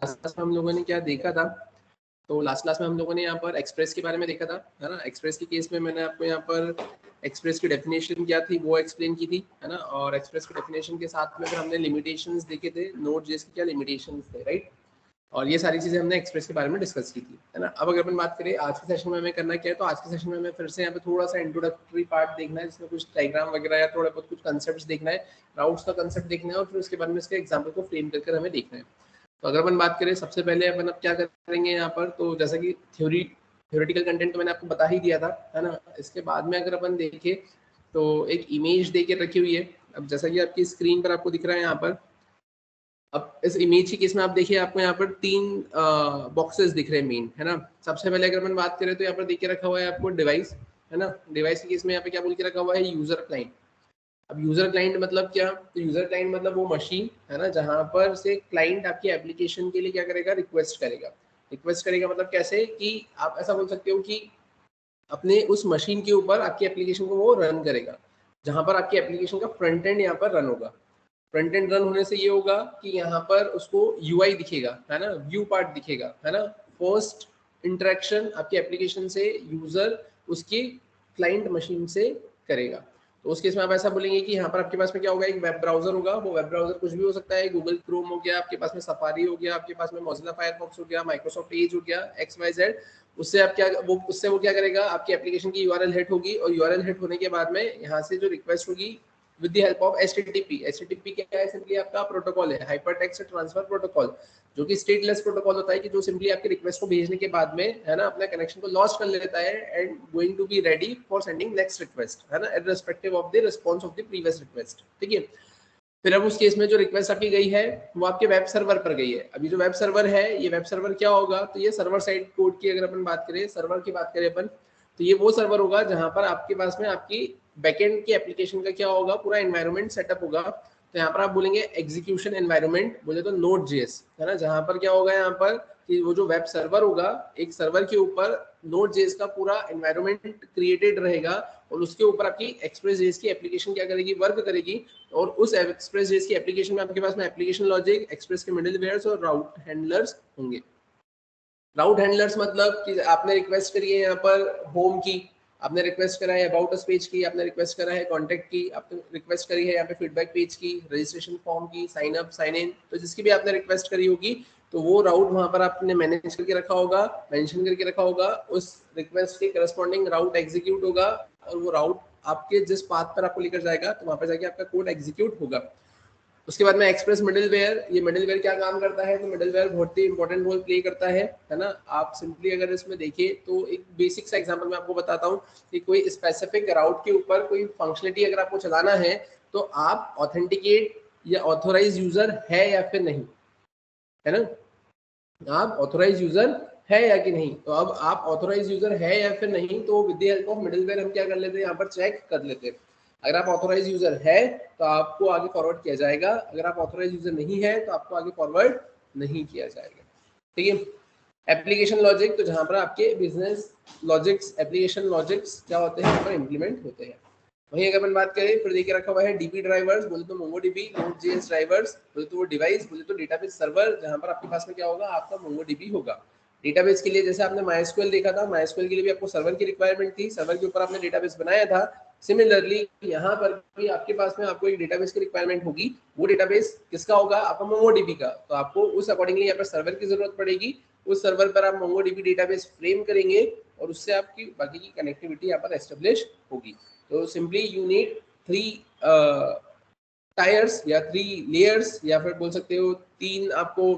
Last class में हम लोगों ने क्या देखा था, तो लास्ट क्लास में हम लोगों ने यहाँ पर एक्सप्रेस के बारे में देखा था, है ना। एक्सप्रेस के केस में मैंने आपको यहाँ पर एक्सप्रेस की डेफिनेशन क्या थी वो एक्सप्लेन की थी, है ना। और एक्सप्रेस की डेफिनेशन के साथ में फिर हमने लिमिटेशंस देखे थे, नोड जेएस के क्या लिमिटेशंस थे, राइट। और ये सारी चीजें हमने एक्सप्रेस के बारे में डिस्कस की थी, है ना। अब अगर अपन बात करें आज के सेशन में हमें करना क्या है, तो आज के सेशन में हमें फिर से यहाँ पे थोड़ा सा इंट्रोडक्टरी पार्ट देखना है, जिसमें कुछ डायग्राम वगैरह या थोड़ा बहुत कुछ कंसेप्ट देखना है, राउट्स का कंसेप्ट देखना है, और फिर उसके बाद में इसके एग्जाम्पल को फ्रेम करके हमें देखना है। तो अगर अपन बात करें सबसे पहले अपन अब क्या करेंगे यहाँ पर, तो जैसा कि थ्योरेटिकल कंटेंट तो मैंने आपको बता ही दिया था, है ना। इसके बाद में अगर अपन देखें तो एक इमेज दे के रखी हुई है। अब जैसा कि आपकी स्क्रीन पर आपको दिख रहा है यहाँ पर, अब इस इमेज के केस में आप देखिए आपको यहाँ पर 3 बॉक्सेस दिख रहे हैं मेन, है ना। सबसे पहले अगर अपन बात करें तो यहाँ पर देख के रखा हुआ है आपको डिवाइस, है ना। डिवाइस के केस में यहाँ पे क्या बोल के रखा हुआ है, यूजर क्लाइंट। अब यूजर क्लाइंट मतलब क्या, तो यूजर क्लाइंट मतलब वो मशीन, है ना, जहां पर से क्लाइंट आपकी एप्लीकेशन के लिए क्या करेगा, रिक्वेस्ट करेगा। रिक्वेस्ट करेगा मतलब कैसे, कि आप ऐसा बोल सकते हो कि अपने उस मशीन के ऊपर आपकी एप्लीकेशन को वो रन करेगा, जहां पर आपकी एप्लीकेशन का फ्रंट एंड यहाँ पर रन होगा। फ्रंट एंड रन होने से ये होगा कि यहाँ पर उसको यूआई दिखेगा, है ना, व्यू पार्ट दिखेगा, है ना। फर्स्ट इंटरेक्शन आपकी एप्लीकेशन से यूजर उसकी क्लाइंट मशीन से करेगा। तो उस केस में आप ऐसा बोलेंगे कि यहाँ पर आपके पास में क्या होगा, एक वेब ब्राउजर होगा। वो वेब ब्राउजर कुछ भी हो सकता है, गूगल क्रोम हो गया, आपके पास में सफारी हो गया, आपके पास में मोजिला फायरफॉक्स हो गया, माइक्रोसॉफ्ट एज हो गया, XYZ। उससे आप क्या वो क्या करेगा, आपकी एप्लीकेशन की यूआरएल हिट होगी, और यूआरएल हिट होने के बाद में यहाँ से जो रिक्वेस्ट होगी with the help of HTTP। HTTP क्या है, सिंपली आपका प्रोटोकॉल है, हाइपर टेक्स्ट ट्रांसफर प्रोटोकॉल, जो कि स्टेटलेस प्रोटोकॉल होता है, कि जो सिंपली आपके रिक्वेस्ट को भेजने के बाद में, है ना, अपना कनेक्शन को लॉस्ट कर लेता है and going to be ready for sending next request, है ना, irrespective of the response of the previous request. ठीक है। फिर अब उस केस में जो रिक्वेस्ट आपकी गई है वो आपके वेब सर्वर पर गई है। अभी जो वेब सर्वर है, ये वेब सर्वर क्या होगा, तो ये सर्वर साइड कोड की अगर अपन बात करें, सर्वर की बात करें अपन, तो ये वो सर्वर होगा जहां पर आपके पास में आपकी बैकएंड की एप्लीकेशन का क्या होगा, पूरा एनवायरनमेंट सेटअप होगा। तो यहाँ पर आप बोलेंगे एग्जीक्यूशन एनवायरनमेंट, बोले तो नोड जेएस, है ना, जहां पर क्या होगा यहाँ पर कि वो जो वेब सर्वर होगा, एक सर्वर के ऊपर नोड जेएस का पूरा एनवायरनमेंट क्रिएटेड रहेगा, और उसके ऊपर आपकी एक्सप्रेस जेएस की एप्लीकेशन क्या करेगी, वर्क करेगी। और उस एक्सप्रेस जेएस की एप्लीकेशन में आपके पास में एप्लीकेशन लॉजिक, एक्सप्रेस के मिडलवेयर्स और राउट हैंडलर्स होंगे। राउट हैंडलर्स मतलब कि आपने रिक्वेस्ट करी है यहाँ पर होम की, आपने रिक्वेस्ट करा है अबाउट अस पेज की, आपने रिक्वेस्ट करा है कॉन्टैक्ट की, आपने रिक्वेस्ट करी है यहाँ पे फीडबैक पेज की, रजिस्ट्रेशन फॉर्म की, साइन अप, साइन इन, तो जिसकी भी आपने रिक्वेस्ट करी होगी, तो वो राउट वहां पर आपने मैनेज करके रखा होगा, मेंशन करके रखा होगा। उस रिक्वेस्ट के करस्पॉन्डिंग राउट एग्जीक्यूट होगा, और वो राउट आपके जिस पाथ पर आपको लेकर जाएगा, तो वहां पर जाके आपका कोड एग्जीक्यूट होगा। उसके बाद में एक्सप्रेस मिडिलवेयर, ये मिडिलवेयर क्या काम करता है, तो मिडिलवेयर बहुत ही इंपॉर्टेंट रोल प्ले करता है ना। आप सिंपली अगर इसमें देखिए तो एक बेसिक सा एग्जांपल मैं आपको बताता हूँ कि कोई स्पेसिफिक राउट के ऊपर कोई फंक्शनलिटी अगर आपको चलाना है, तो आप ऑथेंटिकेट या ऑथोराइज यूजर है या फिर नहीं, है ना, आप ऑथोराइज यूजर है या कि नहीं। तो अब आप ऑथोराइज यूजर है या फिर नहीं, तो with the help of middleware हम क्या कर लेते हैं, यहाँ पर चेक कर लेते हैं। अगर आप ऑथोराइज यूजर है तो आपको आगे फॉरवर्ड किया जाएगा, अगर आप ऑथोराइज यूजर नहीं है तो आपको आगे फॉरवर्ड नहीं किया जाएगा। ठीक है। एप्लीकेशन लॉजिक, तो जहां पर आपके बिजनेस लॉजिक्स, एप्लीकेशन लॉजिक्स क्या होते हैं, यहाँ पर इंप्लीमेंट होते हैं। वहीं अगर अपन बात करें, फिर देखिए रखा हुआ है डीबी ड्राइवर्स, बोले तो मोंगोडीबी, नोड.js ड्राइवर्स, बोले तो वो डिवाइस, बोले तो डेटाबेस सर्वर, जहां पर आपके पास में क्या होगा, आपका मोंगोडीबी होगा। डेटाबेस के लिए जैसे आपने MySQL देखा था, MySQL के लिए भी आपको सर्वर की रिक्वायरमेंट थी, सर्वर के ऊपर आपने डेटाबेस बनाया था। सिमिलरली यहाँ पर भी आपके पास में आपको एक डेटाबेस की रिक्वायरमेंट होगी, वो डेटाबेस किसका होगा, आपका मोंगोडीबी का। तो आपको उस अकॉर्डिंगली यहाँ पर सर्वर की जरूरत पड़ेगी, उस सर्वर पर आप मोंगोडीबी डेटाबेस फ्रेम करेंगे, और उससे आपकी बाकी की कनेक्टिविटी यहाँ पर एस्टेब्लिश होगी। तो सिंपली यू नीड 3 टायर्स या 3 लेयर्स, या फिर बोल सकते हो 3 आपको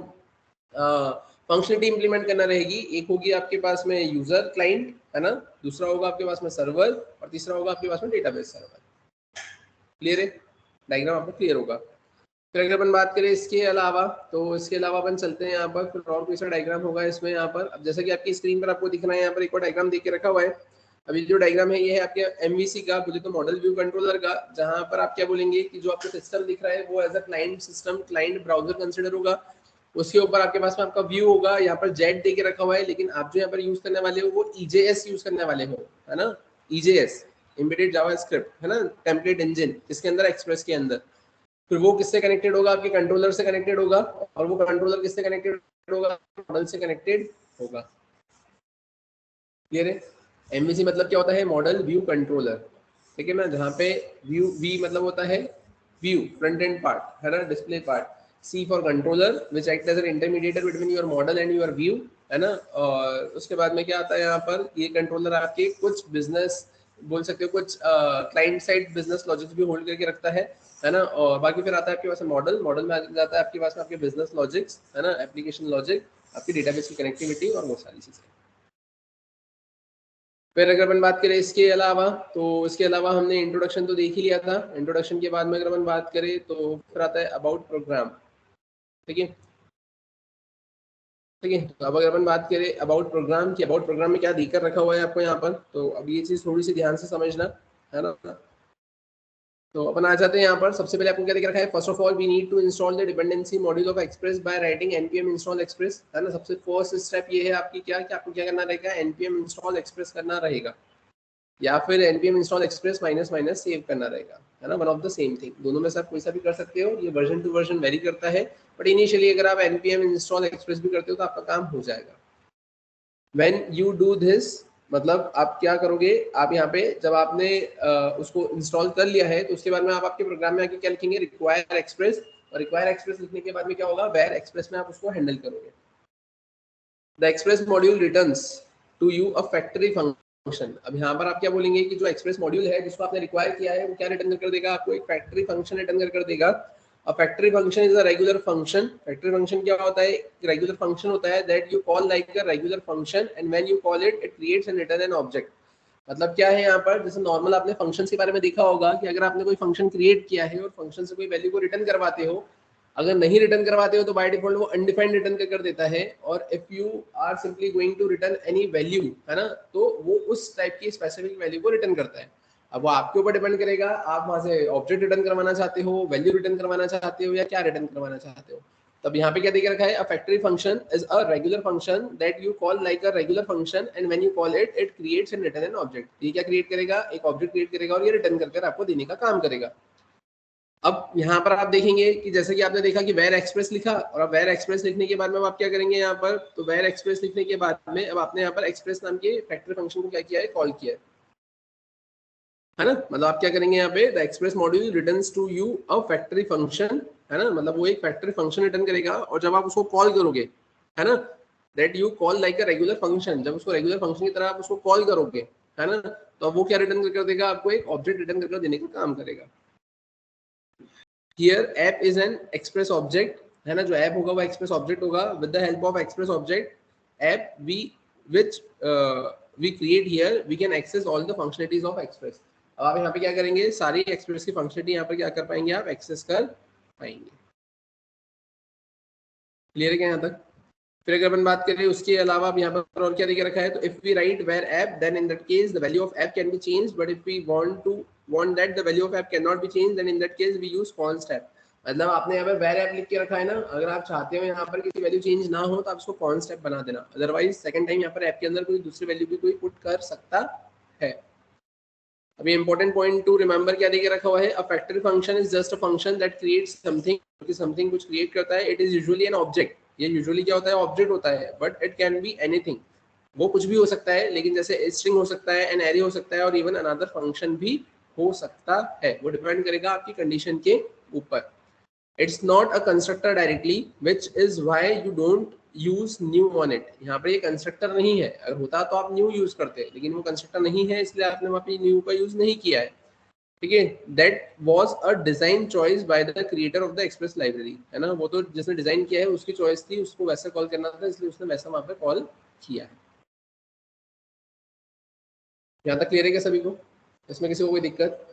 फंक्शनलिटी इंप्लीमेंट करना रहेगी। एक होगी आपके पास में यूजर क्लाइंट, है ना, दूसरा होगा आपके पास में सर्वर, और तीसरा होगा आपके पास में डेटाबेस सर्वर। क्लियर है, डायग्राम आपको क्लियर होगा। फिर अगर अपन बात करें इसके अलावा, तो इसके अलावा अपन चलते हैं यहाँ पर, फिर और कोई सा डायग्राम होगा इसमें यहाँ पर। अब जैसा कि आपकी स्क्रीन पर आपको दिख रहा है, यहाँ पर एक और डायग्राम देके रखा हुआ है। अभी जो डायग्राम है ये है आपके MVC का, बोले तो मॉडल व्यू कंट्रोलर का, जहां पर आप क्या बोलेंगे कि जो आपको सिस्टम दिख रहा है वो as a client system, client browser consider होगा। उसके ऊपर आपके पास में आपका व्यू होगा, यहाँ पर जेट देके रखा हुआ है, लेकिन आप जो यहाँ पर यूज करने वाले हो वो EJS यूज करने वाले हो, है ना, EJS, एम्बेडेड जावास्क्रिप्ट, है ना, टेम्पलेट इंजन, इसके अंदर एक्सप्रेस के अंदर। फिर वो किससे कनेक्टेड होगा, आपके कंट्रोलर से कनेक्टेड होगा, और वो कंट्रोलर किससे कनेक्टेड होगा, मॉडल से कनेक्टेड होगा। क्लियर है? एमवीसी मतलब क्या होता है, मॉडल व्यू कंट्रोलर, ठीक है ना, जहाँ पे व्यू, वी मतलब होता है व्यू, फ्रंट एंड पार्ट है ना, display part, C for controller which act as an intermediator between your model and your view, है ना। और उसके बाद में क्या आता है यहाँ पर, ये कंट्रोलर आपके कुछ बिजनेस बोल सकते हो, कुछ क्लाइंट साइड बिजनेस लॉजिक्स भी होल्ड करके रखता है ना। और बाकी फिर आता है आपके पास मॉडल, मॉडल में आ जाता है आपके पास में आपके बिजनेस लॉजिक्स, है ना, एप्लीकेशन लॉजिक, आपकी डेटाबेस की कनेक्टिविटी और वो सारी चीजें। फिर अगर अपन बात करें इसके अलावा, तो इसके अलावा हमने इंट्रोडक्शन तो देख ही लिया था। इंट्रोडक्शन के बाद में अगर अपन बात करें तो फिर आता है अबाउट प्रोग्राम, ठीक है। ठीक है, तो अब अगर अपन बात करें अबाउट प्रोग्राम की, अबाउट प्रोग्राम में क्या देकर रखा हुआ है आपको यहाँ पर, तो अब ये चीज़ थोड़ी सी ध्यान से समझना, है ना। तो अपन आ जाते हैं यहाँ पर। सबसे पहले आपको क्या देख रखा है, first of all we need to install the dependency module of express by writing npm install express, है ना। सबसे फर्स्ट स्टेप ये है आपकी क्या, कि आपको क्या करना रहेगा, npm install express करना रहेगा, या फिर npm install express minus minus save करना रहेगा, है ना। One of the same thing, दोनों में से आप कोई सा भी कर सकते हो, ये वर्जन टू वर्जन वेरी करता है, बट इनिशियली अगर आप npm install express भी करते हो तो आपका काम हो जाएगा। When you do this, मतलब आप क्या करोगे, आप यहाँ पे जब आपने उसको इंस्टॉल कर लिया है तो उसके बाद में आप आपके प्रोग्राम में आके क्या लिखेंगे, रिक्वायर एक्सप्रेस, और रिक्वायर एक्सप्रेस लिखने के बाद में क्या होगा, वेयर एक्सप्रेस में आप उसको हैंडल करोगे। The express module returns to you a factory function. अब यहाँ पर आप क्या बोलेंगे कि जो एक्सप्रेस मॉड्यूल है जिसको आपने रिक्वायर किया है वो क्या रिटर्न कर देगा, आपको एक फैक्ट्री फंक्शन रिटर्न कर देगा। A factory function is a regular function. Factory function क्या होता है, regular function होता है that you call like a regular function and when you call it, it creates and return an object। मतलब क्या है यहाँ पर, जैसे नॉर्मल आपने फंक्शंस के बारे में देखा होगा कि अगर आपने कोई फंक्शन क्रिएट किया है और फंक्शन से कोई वैल्यू को रिटर्न करवाते हो, अगर नहीं रिटर्न करवाते हो तो बाय डिफॉल्ट वो अनडिफाइंड रिटर्न कर देता है, और if you are simply going to return any value, है ना, तो वो उस टाइप की स्पेसिफिक वैल्यू को रिटर्न करता है। अब वो आपके ऊपर डिपेंड करेगा, आप वहां से ऑब्जेक्ट रिटर्न करवाना चाहते हो, वैल्यू रिटर्न करवाना चाहते हो, या क्या रिटर्न करवाना चाहते हो। तब यहाँ पे क्या देख रखा है, अ factory function is a regular function that you call like a regular function and when you call it, it creates and return an object. ये क्या क्रिएट करेगा, एक ऑब्जेक्ट क्रिएट करेगा और ये रिटर्न करके आपको देने का काम करेगा। अब यहाँ पर आप देखेंगे कि जैसे कि आपने देखा कि वेयर एक्सप्रेस लिखा, और अब वेयर एक्सप्रेस लिखने के बाद में आप क्या करेंगे यहाँ पर, तो वेयर एक्सप्रेस लिखने के बाद में अब आपने यहाँ पर एक्सप्रेस नाम के फैक्ट्री फंक्शन को क्या किया है, कॉल किया है ना। मतलब आप क्या करेंगे यहाँ पे, the express module returns to you a factory function, है ना, मतलब वो एक फैक्ट्री फंक्शन रिटर्न करेगा, और जब आप उसको कॉल करोगे, है ना, that you call like a regular function, जब उसको रेगुलर फंक्शन की तरह आप उसको कॉल करोगे, है ना, तो वो क्या रिटर्न कर देगा, आपको एक ऑब्जेक्ट रिटर्न करके देने का काम करेगा। Here app is an express object, है ना, जो ऐप होगा वो एक्सप्रेस ऑब्जेक्ट होगा। With the help of express object app we which we create here we can access all the functionalities of express. अब आप यहाँ पे क्या करेंगे, सारी एक्सप्रेस की फंक्शनलिटी यहाँ पर क्या कर पाएंगे, आप एक्सेस कर पाएंगे। क्लियर है क्या यहाँ तक? फिर अगर अपन बात करें उसके अलावा अब यहाँ पर और क्या दिख रखा है, तो if we write var app then in that case the value of app can be changed, but if we want that the value of app can not be changed then in that case we use const app. मतलब आपने यहाँ पे where app लिख के रखा है ना, अगर आप चाहते हो यहाँ पर किसी वैल्यू चेंज ना हो तो आप इसको कॉन्स्ट ऐप बना देना, अदरवाइज सेकंड टाइम यहाँ पर ऐप के अंदर कोई दूसरी वैल्यू भी कोई पुट कर सकता है। अभी इंपॉर्टेंट पॉइंट टू रिमेंबर क्या देके रखा हुआ है, a factor function is just a function that creates something, something कुछ क्रिएट करता है। It is usually an object, ये यूजुअली क्या होता है, ऑब्जेक्ट होता है, but it can be anything, वो कुछ भी हो सकता है, लेकिन जैसे स्ट्रिंग हो सकता है, एन एरे हो सकता है, और इवन अनदर फंक्शन भी हो सकता है, वो डिपेंड करेगा आपकी कंडीशन के ऊपर। It's not a constructor directly which is why you don't use new on it. यहाँ पर ये कंस्ट्रक्टर नहीं है, अगर होता तो आप न्यू यूज करते, लेकिन वो कंस्ट्रक्टर नहीं है इसलिए आपने वहाँ पे न्यू का यूज नहीं किया है। ठीक है, that was a design choice by the creator of the express library, है ना, वो तो जिसने डिजाइन किया है उसकी चॉइस थी, उसको वैसा कॉल करना था, इसलिए उसने वैसा वहाँ पे कॉल किया है। यहाँ तक क्लियर है क्या सभी को, इसमें किसी को कोई दिक्कत,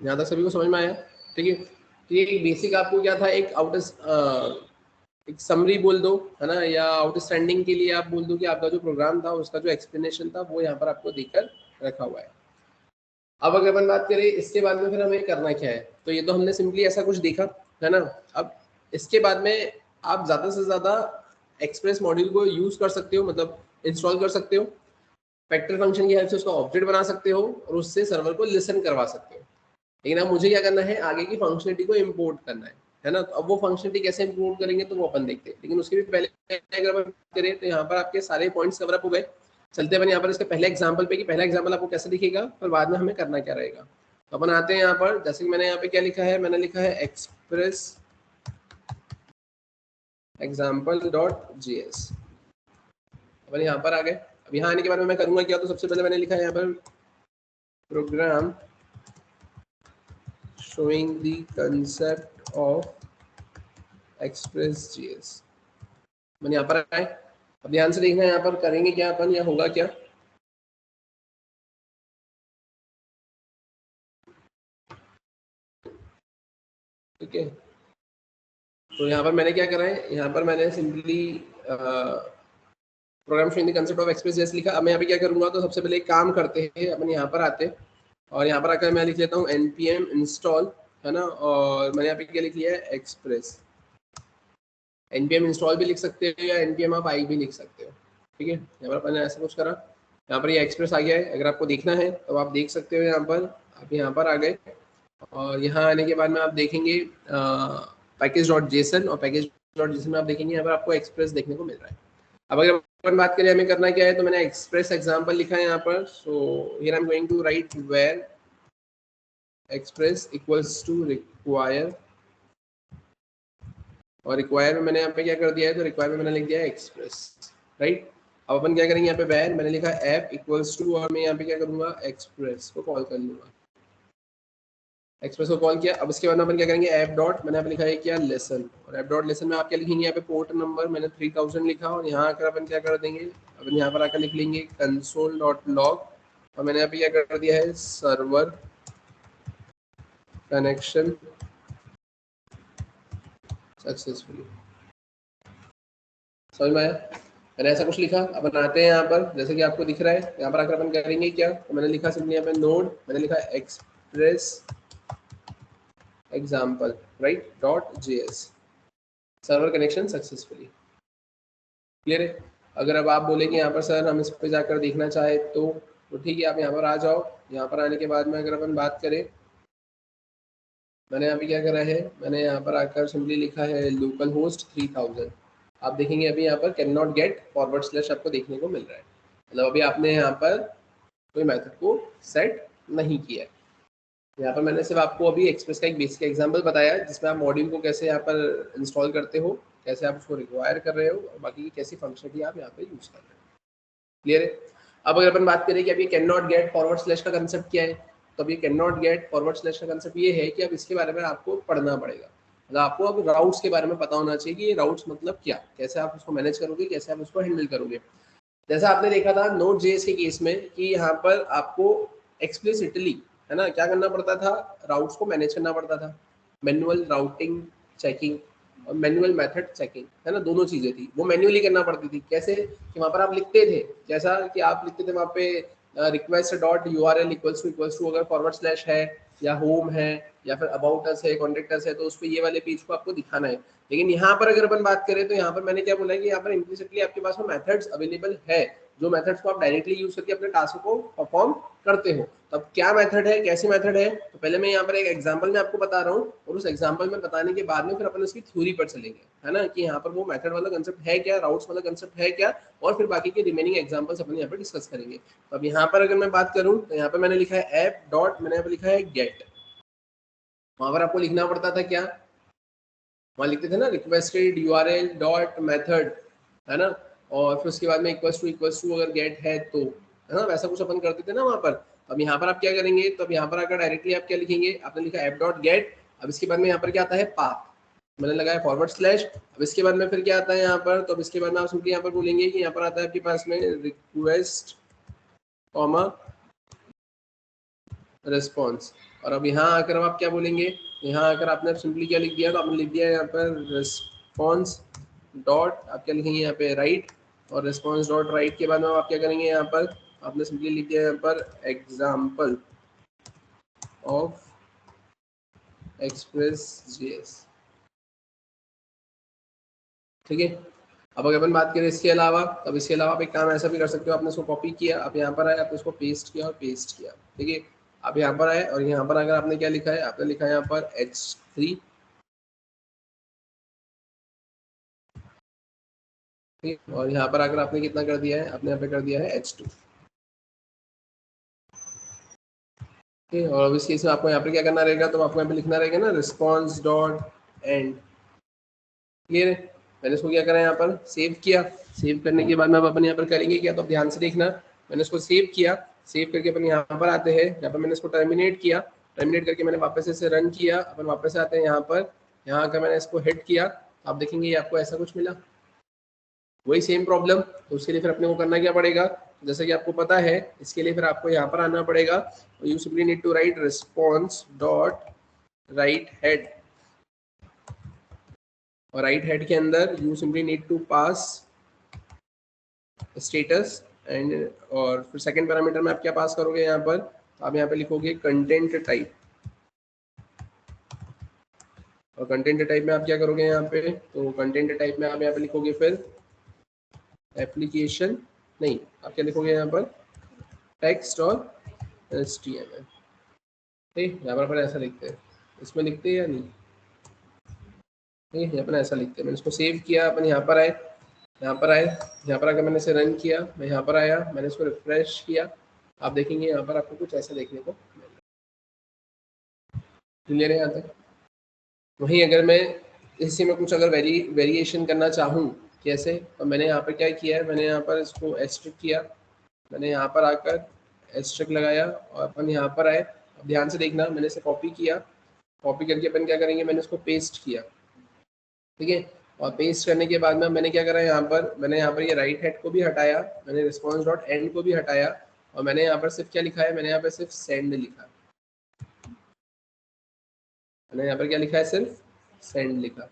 यहाँ तक सभी को समझ में आया? ठीक है, तो ये एक बेसिक आपको क्या था, एक एक समरी बोल दो, है ना, या आउटस्टैंडिंग के लिए आप बोल दो कि आपका जो प्रोग्राम था उसका जो एक्सप्लेनेशन था वो यहाँ पर आपको देकर रखा हुआ है। अब अगर अपन बात करें इसके बाद में फिर हमें करना क्या है, तो ये तो हमने सिंपली ऐसा कुछ देखा, है ना। अब इसके बाद में आप ज़्यादा से ज़्यादा एक्सप्रेस मॉड्यूल को यूज़ कर सकते हो, मतलब इंस्टॉल कर सकते हो, फैक्टर फंक्शन की हेल्प से उसका ऑब्जेक्ट बना सकते हो और उससे सर्वर को लिसन करवा सकते हो। लेकिन अब मुझे क्या करना है, आगे की फंक्शनलिटी को इम्पोर्ट करना है ना। तो अब वो फंक्शनलिटी कैसे इम्पोर्ट करेंगे तो वो अपन देखते हैं, लेकिन उसके भी पहले अगर अपन करें तो यहाँ पर आपके सारे पॉइंट्स कवर अप हो गए। चलते अपन यहाँ पर इसके पहले एग्जाम्पल पे कि पहला एग्जाम्पल आपको कैसे दिखेगा, फिर बाद में हमें करना क्या रहेगा। तो अपन आते हैं यहाँ पर, जैसे कि मैंने यहाँ पे क्या लिखा है, मैंने लिखा है एक्सप्रेस example.js। अपन यहाँ पर आ गए। अब यहाँ आने के बाद में मैं करूँगा क्या, तो सबसे पहले मैंने लिखा है यहाँ पर programme showing the concept of express.js। मैंने यहाँ पर आए। अब ध्यान से देखना है यहाँ पर करेंगे क्या अपन, या होगा क्या। ठीक है, तो यहाँ पर मैंने क्या करा है, यहाँ पर मैंने simply program showing the concept of Express JS लिखा। अब मैं यहाँ पे क्या करूँगा, तो सबसे पहले एक काम करते हैं, अपन यहाँ पर आते हैं और यहाँ पर आकर मैं लिख लेता हूँ npm install, है ना। और मैंने यहाँ पे क्या लिख लिया है, एक्सप्रेस। npm install भी लिख सकते हो या npm आप आई भी लिख सकते हो। ठीक है, यहाँ पर अपन ने ऐसा कुछ करा, यहाँ पर ये एक्सप्रेस आ गया है। अगर आपको देखना है तो आप देख सकते हो, यहाँ पर आप यहाँ पर आ गए और यहाँ आने के बाद में आप देखेंगे पैकेज.json, और पैकेज.json में आप देखेंगे यहाँ पर आपको एक्सप्रेस देखने को मिल रहा है। अब अगर अपन बात करें हमें करना क्या है, तो मैंने एक्सप्रेस एग्जांपल लिखा है यहाँ पर। So here I am going to write var express equals to require, और रिक्वायर में मैंने यहाँ पे क्या कर दिया है, तो रिक्वायर में मैंने लिख दिया है एक्सप्रेस, राइट। अब अपन क्या करेंगे, यहाँ पे वेयर मैंने लिखा है ऐप इक्वल्स टू, और मैं यहाँ पे क्या करूँगा, एक्सप्रेस को कॉल कर लूँगा। एक्सप्रेस को कॉल किया। अब इसके बाद अपन क्या करेंगे, ऐप डॉट मैंने यहाँ पे लिखा है क्या, लेसन, और ऐप डॉट लेसन में आप क्या लिखेंगे, यहाँ पे पोर्ट नंबर मैंने 3000 लिखा, और यहाँ आकर अपन क्या कर देंगे, अपन यहाँ पर आकर लिख लेंगे console.log, और मैंने यहाँ पे क्या कर दिया है, सर्वर कनेक्शन सक्सेसफुली। समझ में आया, मैंने ऐसा कुछ लिखा। अब आते हैं यहाँ पर, जैसे कि आपको दिख रहा है, यहाँ पर आकर अपन करेंगे क्या, तो मैंने लिखा सिंपली यहाँ पे नोड, मैंने लिखा express example, right, .js, server connection successfully. Clear है। अगर अब आप बोले कि यहाँ पर सर हम इस पे जाकर देखना चाहे तो ठीक है, आप यहाँ पर आ जाओ। यहाँ पर आने के बाद में अगर अपन बात करें, मैंने यहाँ पे क्या करा है, मैंने यहाँ पर आकर सिंपली लिखा है लोकल होस्ट 3000। आप देखेंगे अभी यहाँ पर can not gate forward slash आपको देखने को मिल रहा है, मतलब अभी आपने यहाँ पर कोई मेथड को सेट नहीं किया है। यहाँ पर मैंने सिर्फ आपको अभी एक्सप्रेस का एक बेसिक एग्जांपल बताया जिसमें आप मॉड्यूल को कैसे यहाँ पर इंस्टॉल करते हो, कैसे आप उसको रिक्वायर कर रहे हो, और बाकी की कैसी फंक्शनलिटी आप यहाँ पे यूज कर रहे हो। क्लियर है। अब अगर अपन बात करें कि अभी can not gate forward slash का कंसेप्ट क्या है, तो अभी can not gate forward slash का कंसेप्ट ये है कि अब इसके बारे में आपको पढ़ना पड़ेगा। मतलब आपको अब राउट्स के बारे में पता होना चाहिए कि ये राउट्स मतलब क्या, कैसे आप उसको मैनेज करोगे, कैसे आप उसको हैंडल करोगे। जैसा आपने देखा था Node.js के केस में कि यहाँ पर आपको एक्सप्लिसिटली, है ना, क्या करना पड़ता था, राउट्स को मैनेज करना पड़ता था, मैनुअल राउटिंग चेकिंग और मैनुअल मेथड चेकिंग, है ना, दोनों चीजें थी, वो मैन्युअली करना पड़ती थी। कैसे कि वहाँ पर आप लिखते थे, जैसा कि आप लिखते थे वहाँ पे request dot URL equals to अगर फॉरवर्ड स्लैश है या होम है या फिर अबाउट अस है, कॉन्टेक्ट अस है, तो उस पर ये वाले पेज को आपको दिखाना है। लेकिन यहाँ पर अगर अपन बात करें तो यहाँ पर मैंने क्या बोला है कि यहाँ पर इम्प्लिसिटली आपके पास में मेथड्स अवेलेबल है, जो मेथड्स को आप डायरेक्टली यूज करके अपने टास्क को परफॉर्म करते हो। तब क्या मेथड है, कैसी मेथड है, तो पहले मैं यहाँ पर एक एग्जांपल में आपको बता रहा हूँ, और उस एग्जांपल में बताने के बाद में फिर अपन उसकी थ्योरी पर चलेंगे, है ना, कि यहाँ पर वो मेथड वाला कंसेप्ट है क्या, राउट्स वाला कंसेप्ट है क्या, और फिर बाकी के रिमेनिंग एग्जांपल्स अपन यहाँ पर डिस्कस करेंगे। तो अब यहाँ पर अगर मैं बात करूँ तो यहाँ पर मैंने लिखा है ऐप डॉट, मैंने यहाँ पर लिखा है गेट। वहां पर आपको लिखना पड़ता था क्या, वहां लिखते थे ना रिक्वेस्टेड यूआरएल डॉट मेथड, है ना, और फिर उसके बाद में इक्वल्स टू अगर गेट है तो, है ना, वैसा कुछ अपन करते थे ना वहां पर। अब यहाँ पर आप क्या करेंगे, तो अब यहाँ पर आकर डायरेक्टली आप क्या लिखेंगे, आपने लिखा ऐप डॉट गेट। अब इसके बाद में यहाँ पर क्या आता है, पाथ, मैंने लगाया फॉरवर्ड स्लैश। अब इसके बाद में फिर क्या आता है यहाँ पर, तो अब इसके बाद में आप सिंपली यहाँ पर बोलेंगे कि यहाँ पर आता है आपके पास में रिक्वेस्ट कॉमा रिस्पॉन्स। और अब यहाँ आकर आप क्या बोलेंगे, यहाँ आकर आपने सिंपली क्या लिख दिया, तो आपने लिख दिया यहाँ पर रिस्पॉन्स डॉट, आप क्या लिखेंगे यहाँ पे राइट, और रिस्पॉन्स डॉट राइट के बाद में आप क्या करेंगे, यहाँ पर आपने सिंपली लिख दिया यहाँ पर एग्जाम्पल ऑफ एक्सप्रेस.js। ठीक है। अब अगर अपन बात करें इसके अलावा, अब इसके अलावा आप एक काम ऐसा भी कर सकते हो, आपने उसको कॉपी किया, आप यहाँ पर आए, आपने उसको पेस्ट किया और पेस्ट किया, ठीक है। आप यहाँ पर आए और यहाँ पर अगर आपने क्या लिखा है, आपने लिखा है यहाँ पर H3, ठीक है, और यहाँ पर अगर आपने कितना कर दिया है, आपने यहाँ पे कर दिया है H2, ठीक है। और इस केस में आपको यहाँ पे क्या करना रहेगा, तो आपको यहाँ पे लिखना रहेगा ना रिस्पॉन्स डॉट एंड, क्लियर है। मैंने इसको क्या करा यहाँ पर सेव किया, सेव करने के बाद में अब अपन यहाँ पर करेंगे क्या, तो अब ध्यान से देखना, मैंने इसको सेव किया, सेव करके अपन यहाँ पर आते हैं, यहाँ पर मैंने इसको टर्मिनेट किया, टर्मिनेट करके मैंने वापस इसे रन किया, अपन वापस आते हैं यहाँ पर, यहाँ आकर मैंने इसको हिट किया, आप देखेंगे ये आपको ऐसा कुछ मिला, वही सेम प्रॉब्लम। तो उसके लिए फिर अपने को करना क्या पड़ेगा, जैसे कि आपको पता है, इसके लिए फिर आपको यहाँ पर आना पड़ेगा, you simply need to write response dot write head, और राइट हेड के अंदर you simply need to pass status and, और फिर सेकंड पैरामीटर में आप क्या पास करोगे यहाँ पर, तो आप यहाँ पे लिखोगे कंटेंट टाइप, और कंटेंट टाइप में आप क्या करोगे यहाँ पे, तो कंटेंट टाइप में आप यहाँ पे लिखोगे फिर एप्लीकेशन, नहीं आप क्या लिखोगे यहाँ पर टेक्स्ट और HTML, ठीक, यहाँ पर अपन ऐसा लिखते हैं, इसमें लिखते हैं या नहीं, ठीक है, यहाँ पर ऐसा लिखते हैं। मैंने इसको सेव किया, अपन यहाँ पर आए, यहाँ पर आए, यहाँ पर आकर मैंने इसे रन किया, मैं यहाँ पर आया, मैंने इसको रिफ्रेश किया, आप देखेंगे यहाँ पर आपको कुछ ऐसा देखने को क्लियर है यहाँ तक। वहीं अगर मैं इसी में कुछ अगर वेरिएशन करना चाहूँ, कैसे, तो मैंने यहाँ पर क्या किया है, मैंने यहाँ पर इसको एस्ट्रिक किया, मैंने यहाँ पर आकर एस्ट्रिक लगाया, और अपन यहाँ पर आए, अब ध्यान से देखना, मैंने इसे कॉपी किया, कॉपी करके अपन क्या करेंगे, मैंने इसको पेस्ट किया, ठीक है, और पेस्ट करने के बाद में मैंने क्या करा यहाँ पर, मैंने यहाँ पर ये राइट हेड को भी हटाया, मैंने रिस्पॉन्स डॉट एंड को भी हटाया, और मैंने यहाँ पर सिर्फ क्या लिखा है, मैंने यहाँ पर सिर्फ सेंड लिखा, मैंने यहाँ पर क्या लिखा है, सिर्फ सेंड लिखा।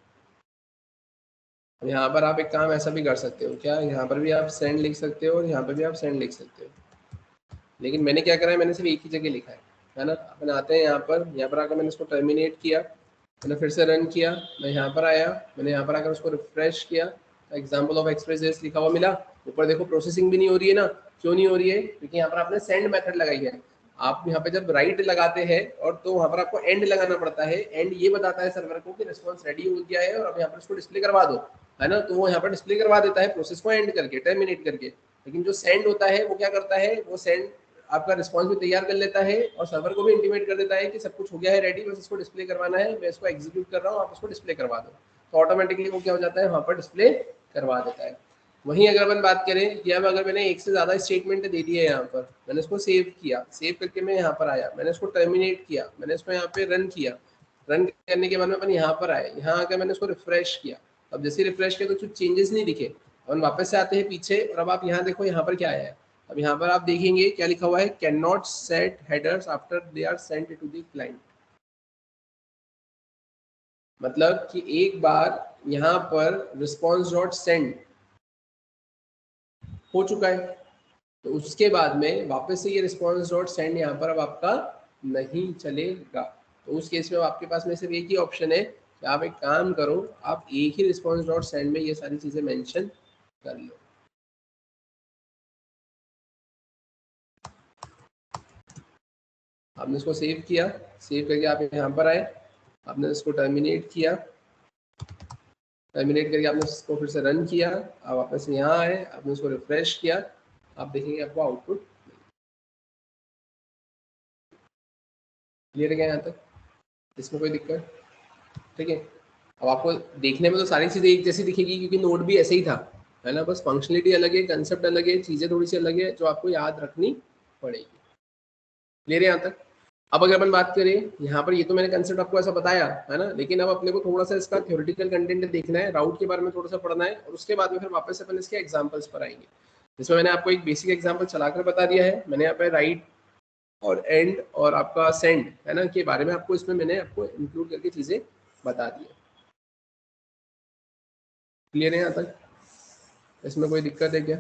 यहाँ पर आप एक काम ऐसा भी कर सकते हो, क्या यहाँ पर भी आप सेंड लिख सकते हो और यहाँ पर भी आप सेंड लिख सकते हो, लेकिन मैंने क्या करा है, मैंने सिर्फ एक ही जगह लिखा है ना। अपन आते हैं यहाँ पर आकर मैंने इसको टर्मिनेट किया, मैंने फिर से रन किया, मैं यहाँ पर आया, मैंने यहाँ पर आकर उसको रिफ्रेश किया, एग्जाम्पल ऑफ एक्सप्रेस लिखा हुआ मिला, ऊपर देखो प्रोसेसिंग भी नहीं हो रही है ना, क्यों नहीं हो रही है, क्योंकि यहाँ पर आपने सेंड मेथड लगाई है। आप यहाँ पे जब राइट लगाते हैं और तो वहाँ पर आपको एंड लगाना पड़ता है, एंड ये बताता है सर्वर को कि रिस्पॉन्स रेडी हो गया है और अब यहाँ पर इसको डिस्प्ले करवा दो, है ना, तो वो यहाँ पर डिस्प्ले करवा देता है प्रोसेस को एंड करके, टर्मिनेट करके। लेकिन जो सेंड होता है वो क्या करता है, वो सेंड आपका रिस्पॉन्स भी तैयार कर लेता है और सर्वर को भी इंटीमेट कर देता है कि सब कुछ हो गया है रेडी, बस इसको डिस्प्ले करवाना है, मैं इसको एग्जीक्यूट कर रहा हूँ, आप इसको डिस्प्ले करवा दो, तो ऑटोमेटिकली वो क्या हो जाता है, वहाँ पर डिस्प्ले करवा देता है। वहीं अगर अपन बात करें कि अब अगर मैंने एक से ज़्यादा स्टेटमेंट दे दी है, यहाँ पर मैंने इसको सेव किया, सेव करके मैं यहाँ पर आया, मैंने इसको टर्मिनेट किया, मैंने इसको यहाँ पे रन किया, रन करने के बाद में अपन यहाँ पर आए, यहाँ आकर मैंने इसको रिफ्रेश किया, अब जैसे रिफ्रेश किया तो कुछ चेंजेस नहीं दिखे, अपन वापस से आते हैं पीछे, और अब आप यहाँ देखो यहाँ पर क्या आया है, अब यहाँ पर आप देखेंगे क्या लिखा हुआ है, can not set headers after they are sent to the client, मतलब कि एक बार यहाँ पर रिस्पॉन्स डॉट सेंड हो चुका है, तो उसके बाद में वापस से ये रिस्पॉन्स डॉट सेंड यहाँ पर अब आपका नहीं चलेगा। तो उस केस में आपके पास में सिर्फ एक ही ऑप्शन है कि आप एक काम करो, आप एक ही रिस्पॉन्स डॉट सेंड में ये सारी चीज़ें मेंशन कर लो। आपने इसको सेव किया, सेव करके आप यहाँ पर आए, आपने इसको टर्मिनेट किया, टर्मिनेट करके आपने इसको फिर से रन किया, आप वापस यहाँ आए, आपने इसको रिफ्रेश किया, आप देखेंगे आपको आउटपुट क्लियर है क्या यहाँ तक, इसमें कोई दिक्कत, ठीक है। अब आपको देखने में तो सारी चीज़ें एक जैसी दिखेगी क्योंकि नोड भी ऐसे ही था, है ना, बस फंक्शनलिटी अलग है, कंसेप्ट अलग है, चीज़ें थोड़ी सी अलग है जो आपको याद रखनी पड़ेगी, क्लियर है यहाँ तक। अब अगर अपन बात करें यहाँ पर, ये तो मैंने कंसेप्ट आपको ऐसा बताया है ना, लेकिन अब अपने को थोड़ा सा इसका थ्योरेटिकल कंटेंट देखना है, राउट के बारे में थोड़ा सा पढ़ना है, और उसके बाद में फिर वापस से अपन इसके एग्जाम्पल्स पर आएंगे, जिसमें मैंने आपको एक बेसिक एग्जाम्पल चलाकर बता दिया है, मैंने यहाँ पे राइट और एंड और आपका सेंड, है ना, के बारे में आपको इसमें मैंने आपको इंक्लूड करके चीज़ें बता दी है, क्लियर है यहाँ तक, इसमें कोई दिक्कत है क्या,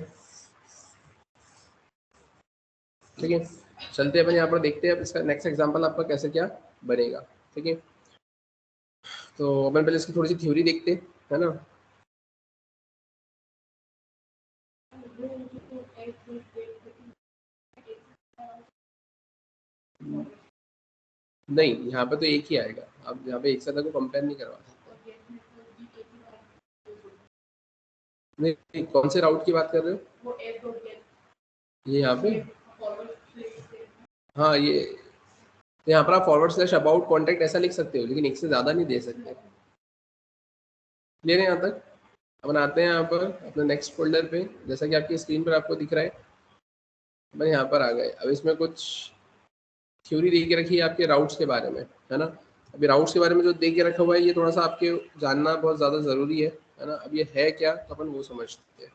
ठीक है। चलते हैं अपन यहाँ पर देखते हैं अब इसका नेक्स्ट एग्जांपल आपका कैसे क्या बनेगा, ठीक है। तो अपन पहले इसकी थोड़ी सी थ्योरी देखते हैं, है ना। नहीं, यहाँ पे तो एक ही आएगा, आप यहाँ पे एक साथ को कंपेयर नहीं करवा सकते। नहीं, कौन से राउट की बात कर रहे हो? ये यहाँ पे, हाँ ये यहाँ पर आप फॉरवर्ड स्लैश अबाउट कॉन्टैक्ट ऐसा लिख सकते हो, लेकिन एक से ज़्यादा नहीं दे सकते। क्लियर है यहाँ तक? अपन आते हैं यहाँ पर अपने नेक्स्ट फोल्डर पे, जैसा कि आपकी स्क्रीन पर आपको दिख रहा है। अपन यहाँ पर आ गए। अब इसमें कुछ थ्योरी दे के रखी है आपके राउट्स के बारे में, है ना। अभी राउट्स के बारे में जो दे के रखा हुआ है ये थोड़ा सा आपके जानना बहुत ज़्यादा ज़रूरी है ना। अब ये है क्या, तो अपन वो समझते हैं,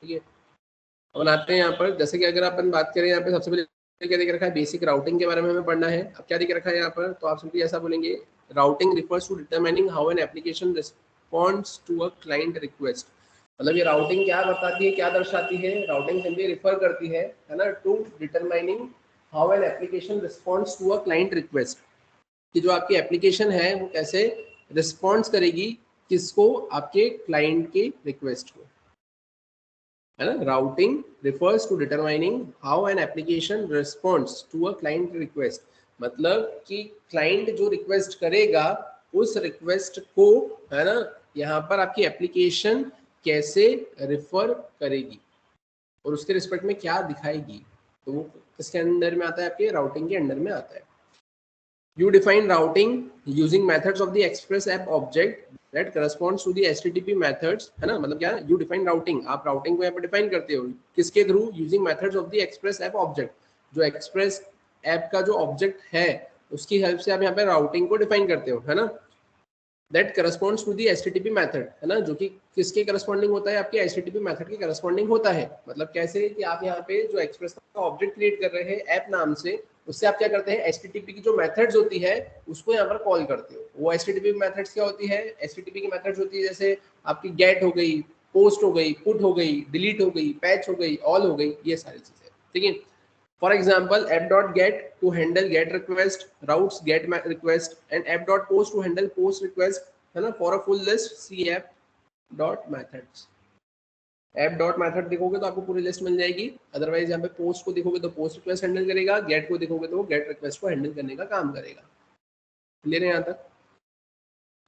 ठीक है। अपन आते हैं यहाँ पर, जैसे कि अगर अपन बात करें यहाँ पे सबसे पहले क्या दिख रखा है, बेसिक राउटिंग के बारे में हमें पढ़ना है। अब क्या दिख रखा है यहाँ पर, तो आप सिंपली ऐसा बोलेंगे, routing refers to determining how an application responds to a client request. मतलब ये राउटिंग क्या बताती है, क्या दर्शाती है? राउटिंग सिंपली रिफर करती है ना, to determining how an application responds to a client request, कि जो आपकी एप्लीकेशन है वो कैसे रिस्पॉन्स करेगी, किसको? आपके क्लाइंट के रिक्वेस्ट को, है ना। Routing refers to determining how an application responds to a client request, मतलब कि क्लाइंट जो रिक्वेस्ट करेगा उस रिक्वेस्ट को, है ना, यहाँ पर आपकी एप्लीकेशन कैसे रिफर करेगी और उसके रिस्पेक्ट में क्या दिखाएगी, तो वो किसके अंडर में आता है? आपके राउटिंग के अंडर में आता है। You define routing using methods of the Express app object that corresponds to the HTTP methods, है ना। मतलब क्या? You define routing, आप routing को यहाँ पर define करते हो किसके through? Using methods of the Express app object, जो Express app का जो object है उसकी हेल्प से आप यहाँ पे routing को define करते हो, है ना। That corresponds to the HTTP method, है ना, जो कि किसके corresponding होता है? आपके HTTP method के corresponding होता है। मतलब कैसे कि आप यहाँ पे जो Express का ऑब्जेक्ट क्रिएट कर रहे हैं ऐप नाम से, उससे आप क्या करते हैं? HTTP की जो मेथड्स होती है उसको यहाँ पर कॉल करते हो। वो HTTP मेथड्स क्या होती है? HTTP की मेथड्स होती है जैसे आपकी गेट हो गई, पोस्ट हो गई, पुट हो गई, डिलीट हो गई, पैच हो गई, ऑल हो गई, ये सारी चीजें, ठीक है। For example, app.get to handle get request, routes get request, and app.post to handle post request, है ना। For a full list, see app.methods. app.method देखोगे तो आपको पूरी लिस्ट मिल जाएगी। अदरवाइज यहाँ पे पोस्ट को देखोगे तो पोस्ट रिक्वेस्ट हैंडल करेगा, गेट को देखोगे तो गेट रिक्वेस्ट को हैंडल करने का काम करेगा। क्लियर है यहाँ तक?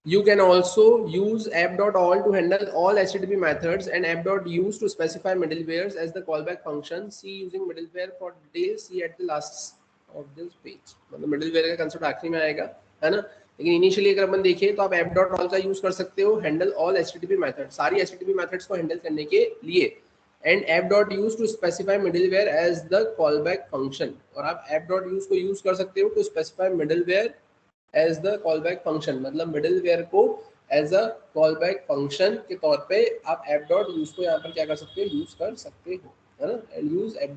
You can also use app.all to handle all HTTP methods and app.use to specify middlewares as the callback function. See using middleware for details. See at the last of this page. मतलब middleware का concept आखिरी में आएगा, है ना। लेकिन initially अगर अपन देखें तो आप app.all का यूज कर सकते हो handle all HTTP methods, सारी HTTP methods को handle करने के लिए, and app.use to specify middleware as the callback function, और आप app.use को यूज कर सकते हो to specify middleware as the callback function, मतलब मिडिलवेयर को एज अ कॉलबैक फंक्शन के तौर पे आप ऐप डॉट यूज को यहाँ पर क्या कर सकते हो? यूज कर सकते हो, है ना। And use app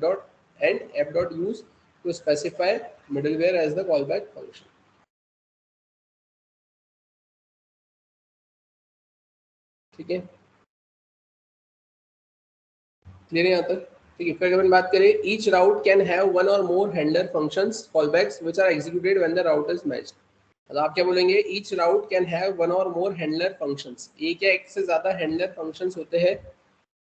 dot use to specify middleware as the callback function, ठीक है। क्लियर है यहाँ तक? ठीक है। फिर अपन बात करें, each route can have one or more handler functions callbacks which are executed when the route is matched. मतलब आप क्या बोलेंगे? Each route can have one or more handler functions, एक या एक से ज्यादा हैंडलर फंक्शंस होते हैं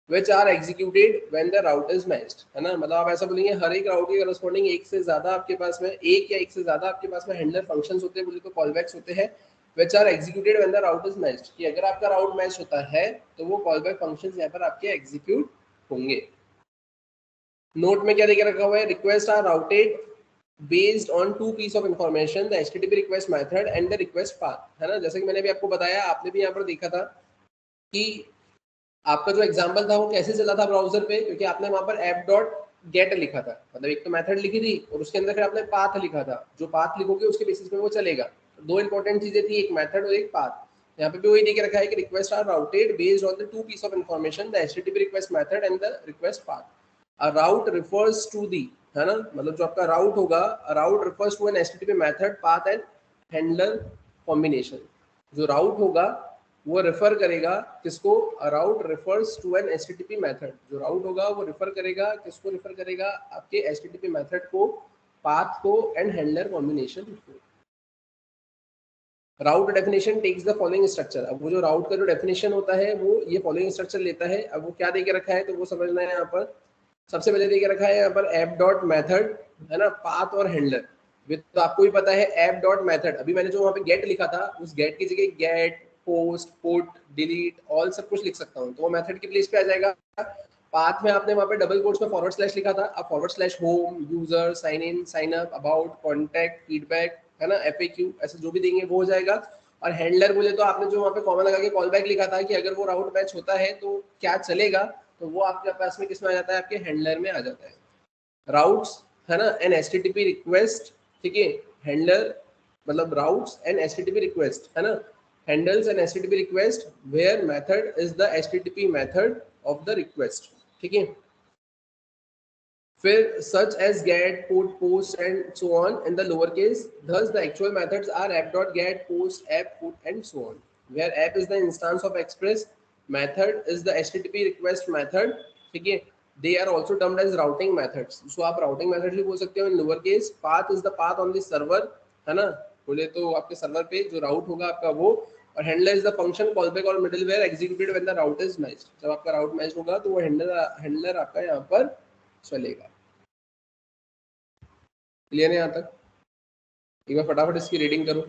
which are executed when the route is matched, है ना। मतलब आप ऐसा बोलेंगे हर एक राउट के करस्पॉन्डिंग एक से ज्यादा आपके पास में, एक या एक से ज्यादा आपके पास में हैंडलर फंक्शंस होते हैं, बोले तो कॉलबैक्स होते हैं, which are executed when the route is matched, कि अगर आपका राउट मैच होता है तो वो कॉलबैक फंक्शंस यहाँ पर आपके एग्जीक्यूट होंगे। नोट में क्या देकर रखा हुआ है? Request are routed based on two piece of information, the HTTP request method and the request path, है ना। जैसे कि मैंने भी आपको बताया, आपने भी यहाँ पर देखा था कि आपका जो एग्जांपल था वो कैसे चला था ब्राउजर पे, क्योंकि आपने वहां पर ऐप डॉट गेट लिखा था, मतलब एक तो मेथड लिखी थी और उसके अंदर फिर आपने पाथ लिखा था। जो पाथ लिखोगे उसके बेसिस पे वो चलेगा। दो इंपॉर्टेंट चीजें थी, एक मेथड और एक पाथ। यहाँ पे भी वही देके रखा है कि request are routed based on the two piece of information, the HTTP request method and the request path. A route refers to the, है ना, मतलब जो आपका राउट होगा, route refers to an HTTP method, path and handler combination. जो route होगा वो refer करेगा किसको? Route refers to an HTTP method. जो राउट होगा वो रेफर करेगा किसको? रेफर करेगा आपके HTTP मेथड को, पाथ को एंड हैंडलर कॉम्बिनेशन को। Route definition takes the following structure. अब वो जो राउट का जो डेफिनेशन होता है वो ये फॉलोइंग स्ट्रक्चर लेता है। अब वो क्या देके रखा है तो वो समझना है। यहाँ पर सबसे पहले देके रखा है यहाँ पर ऐप डॉट मेथड, है ना, पाथ और हैंडलर। तो आपको भी पता है ऐप डॉट मेथड, अभी मैंने जो वहाँ पे गेट लिखा था उस गेट की जगह get, post, put, delete, all सब कुछ लिख सकता हूँ, तो वो मेथड की प्लेस पे आ जाएगा। पाथ में आपने वहाँ पे डबल कोट्स में फॉरवर्ड स्लैश लिखा था, अब forward slash home, user, sign in, sign up, about, contact, feedback, है ना, FAQ, ऐसे जो भी देंगे वो हो जाएगा। और हैंडलर बोले तो आपने जो वहाँ पे कॉमा लगा के कॉल बैक लिखा था कि अगर वो राउट मैच होता है तो क्या चलेगा, तो वो आपके पास में किस में आ जाता है, आपके हैंडलर में आ जाता है। राउट्स, है ना, एन HTTP रिक्वेस्ट, ठीक है, हैंडलर मतलब राउट्स एंड HTTP रिक्वेस्ट, है ना, handles an HTTP request where method is the HTTP method of the request, ठीक है। फिर such as get, put, post and so on in the lower case, thus the actual methods are app.get, post, app, put and so on, where app is the instance of express, method is the HTTP request method, ठीक है। they are also termed as routing methods, so आप routing methods भी बोल सकते हो in lower case। path is the path on the server, है ना, बोले तो आपके सर्वर पे जो राउट होगा आपका वो, और handler is the function callback or middleware executed when the route is matched, जब आपका राउट मैच होगा तो वो हैंडलर आपका यहाँ पर चलेगा। क्लियर है यहाँ तक? एक बार फटाफट इसकी रीडिंग करो।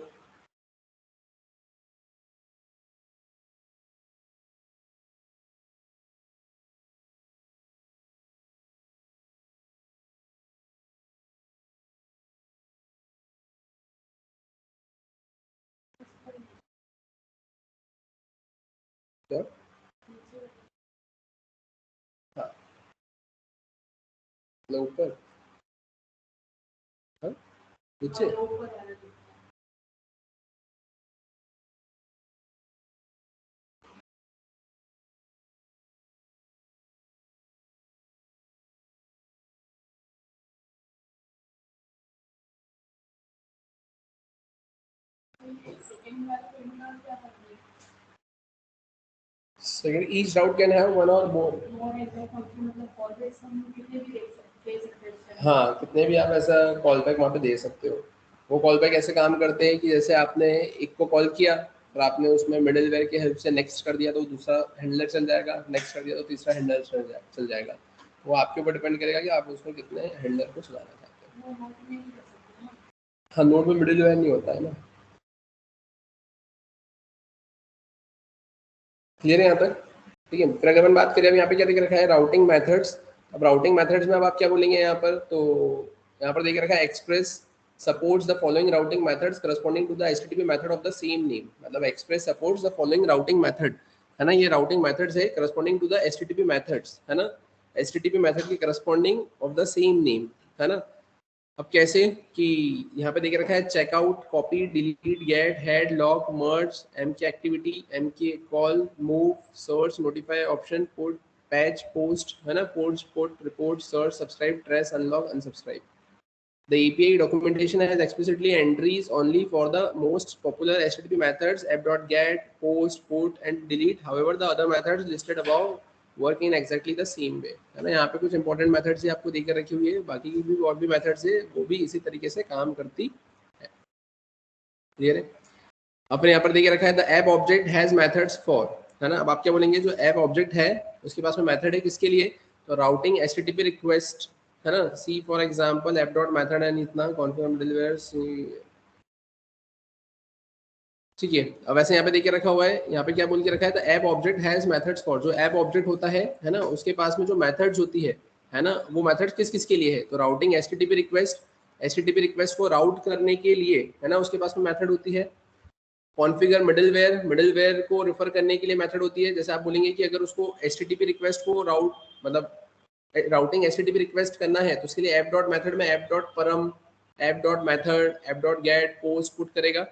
क्या? हाँ, ऊपर, हाँ, नीचे। Second, each route can have one or मोर, हाँ, कितने भी आप ऐसा कॉल बैक वहाँ पे दे सकते हो। वो कॉल बैक ऐसे काम करते हैं कि जैसे आपने एक को कॉल किया और आपने उसमें मिडलवेयर की हेल्प से नेक्स्ट कर दिया तो दूसरा हैंडलर चल जाएगा, नेक्स्ट कर दिया तो तीसरा हैंडलर चल जाएगा। वो आपके ऊपर डिपेंड करेगा कि आप उसमें कितने हैंडलर को चलाना चाहते हो। हाँ, नोड में मिडलवेयर नहीं होता है ना। क्लियर है यहाँ तक? ठीक है, फिर अगर अपन बात करें, अब यहाँ पे क्या देख रखा है, राउटिंग मेथड्स। अब राउटिंग मेथड्स में अब आप क्या बोलेंगे यहाँ पर, तो यहाँ पर देख रखा है express supports the following routing methods corresponding to the HTTP method of the same name, मतलब express supports the following routing method, है ना, ये routing methods है corresponding to the HTTP methods, है ना, HTTP method के corresponding of the same name, है ना। अब कैसे कि यहाँ पे देख रखा है checkout, copy, delete, get, head, lock, merge, MK activity, MK call, move, search, notify, option, put, patch, post, है ना, post, put, report, search, subscribe, trace, unlock, unsubscribe. The API documentation has explicitly entries only for the most popular HTTP methods app.get, post, put and delete. However, the other methods listed above work in exactly the same way, है ना। यहाँ पे कुछ important methods आपको देकर रखी हुई है, बाकी की भी और भी मेथड्स है वो भी इसी तरीके से काम करती है। क्लियर है? अपने यहाँ पर देखिए रखा है the app object has methods for, है ना। अब आप क्या बोलेंगे, जो ऐप ऑब्जेक्ट है उसके पास में मेथड है किसके लिए, तो राउटिंग HTTP रिक्वेस्ट, है ना, see for example app dot method and इतना कॉन्फिगर डिलीवर, ठीक है। अब वैसे यहाँ पे देखिए रखा हुआ है, यहाँ पे क्या बोल के रखा है, the app object has methods for, जो ऐप ऑब्जेक्ट होता है ना, उसके पास में जो मेथड्स होती है ना, वो मेथड किस किस के लिए है, तो राउटिंग HTTP रिक्वेस्ट को राउट करने के लिए, है ना, उसके पास में मेथड होती है। कॉन्फ़िगर मिडलवेयर को रेफर करने के लिए मेथड होती है, जैसे आप बोलेंगे कि अगर उसको HTTP रिक्वेस्ट को राउट मतलब राउटिंग HTTP रिक्वेस्ट करना है तो उसके लिए ऐप डॉट मेथड में ऐप डॉट परम, app dot method, app dot gate, post, put करेगा।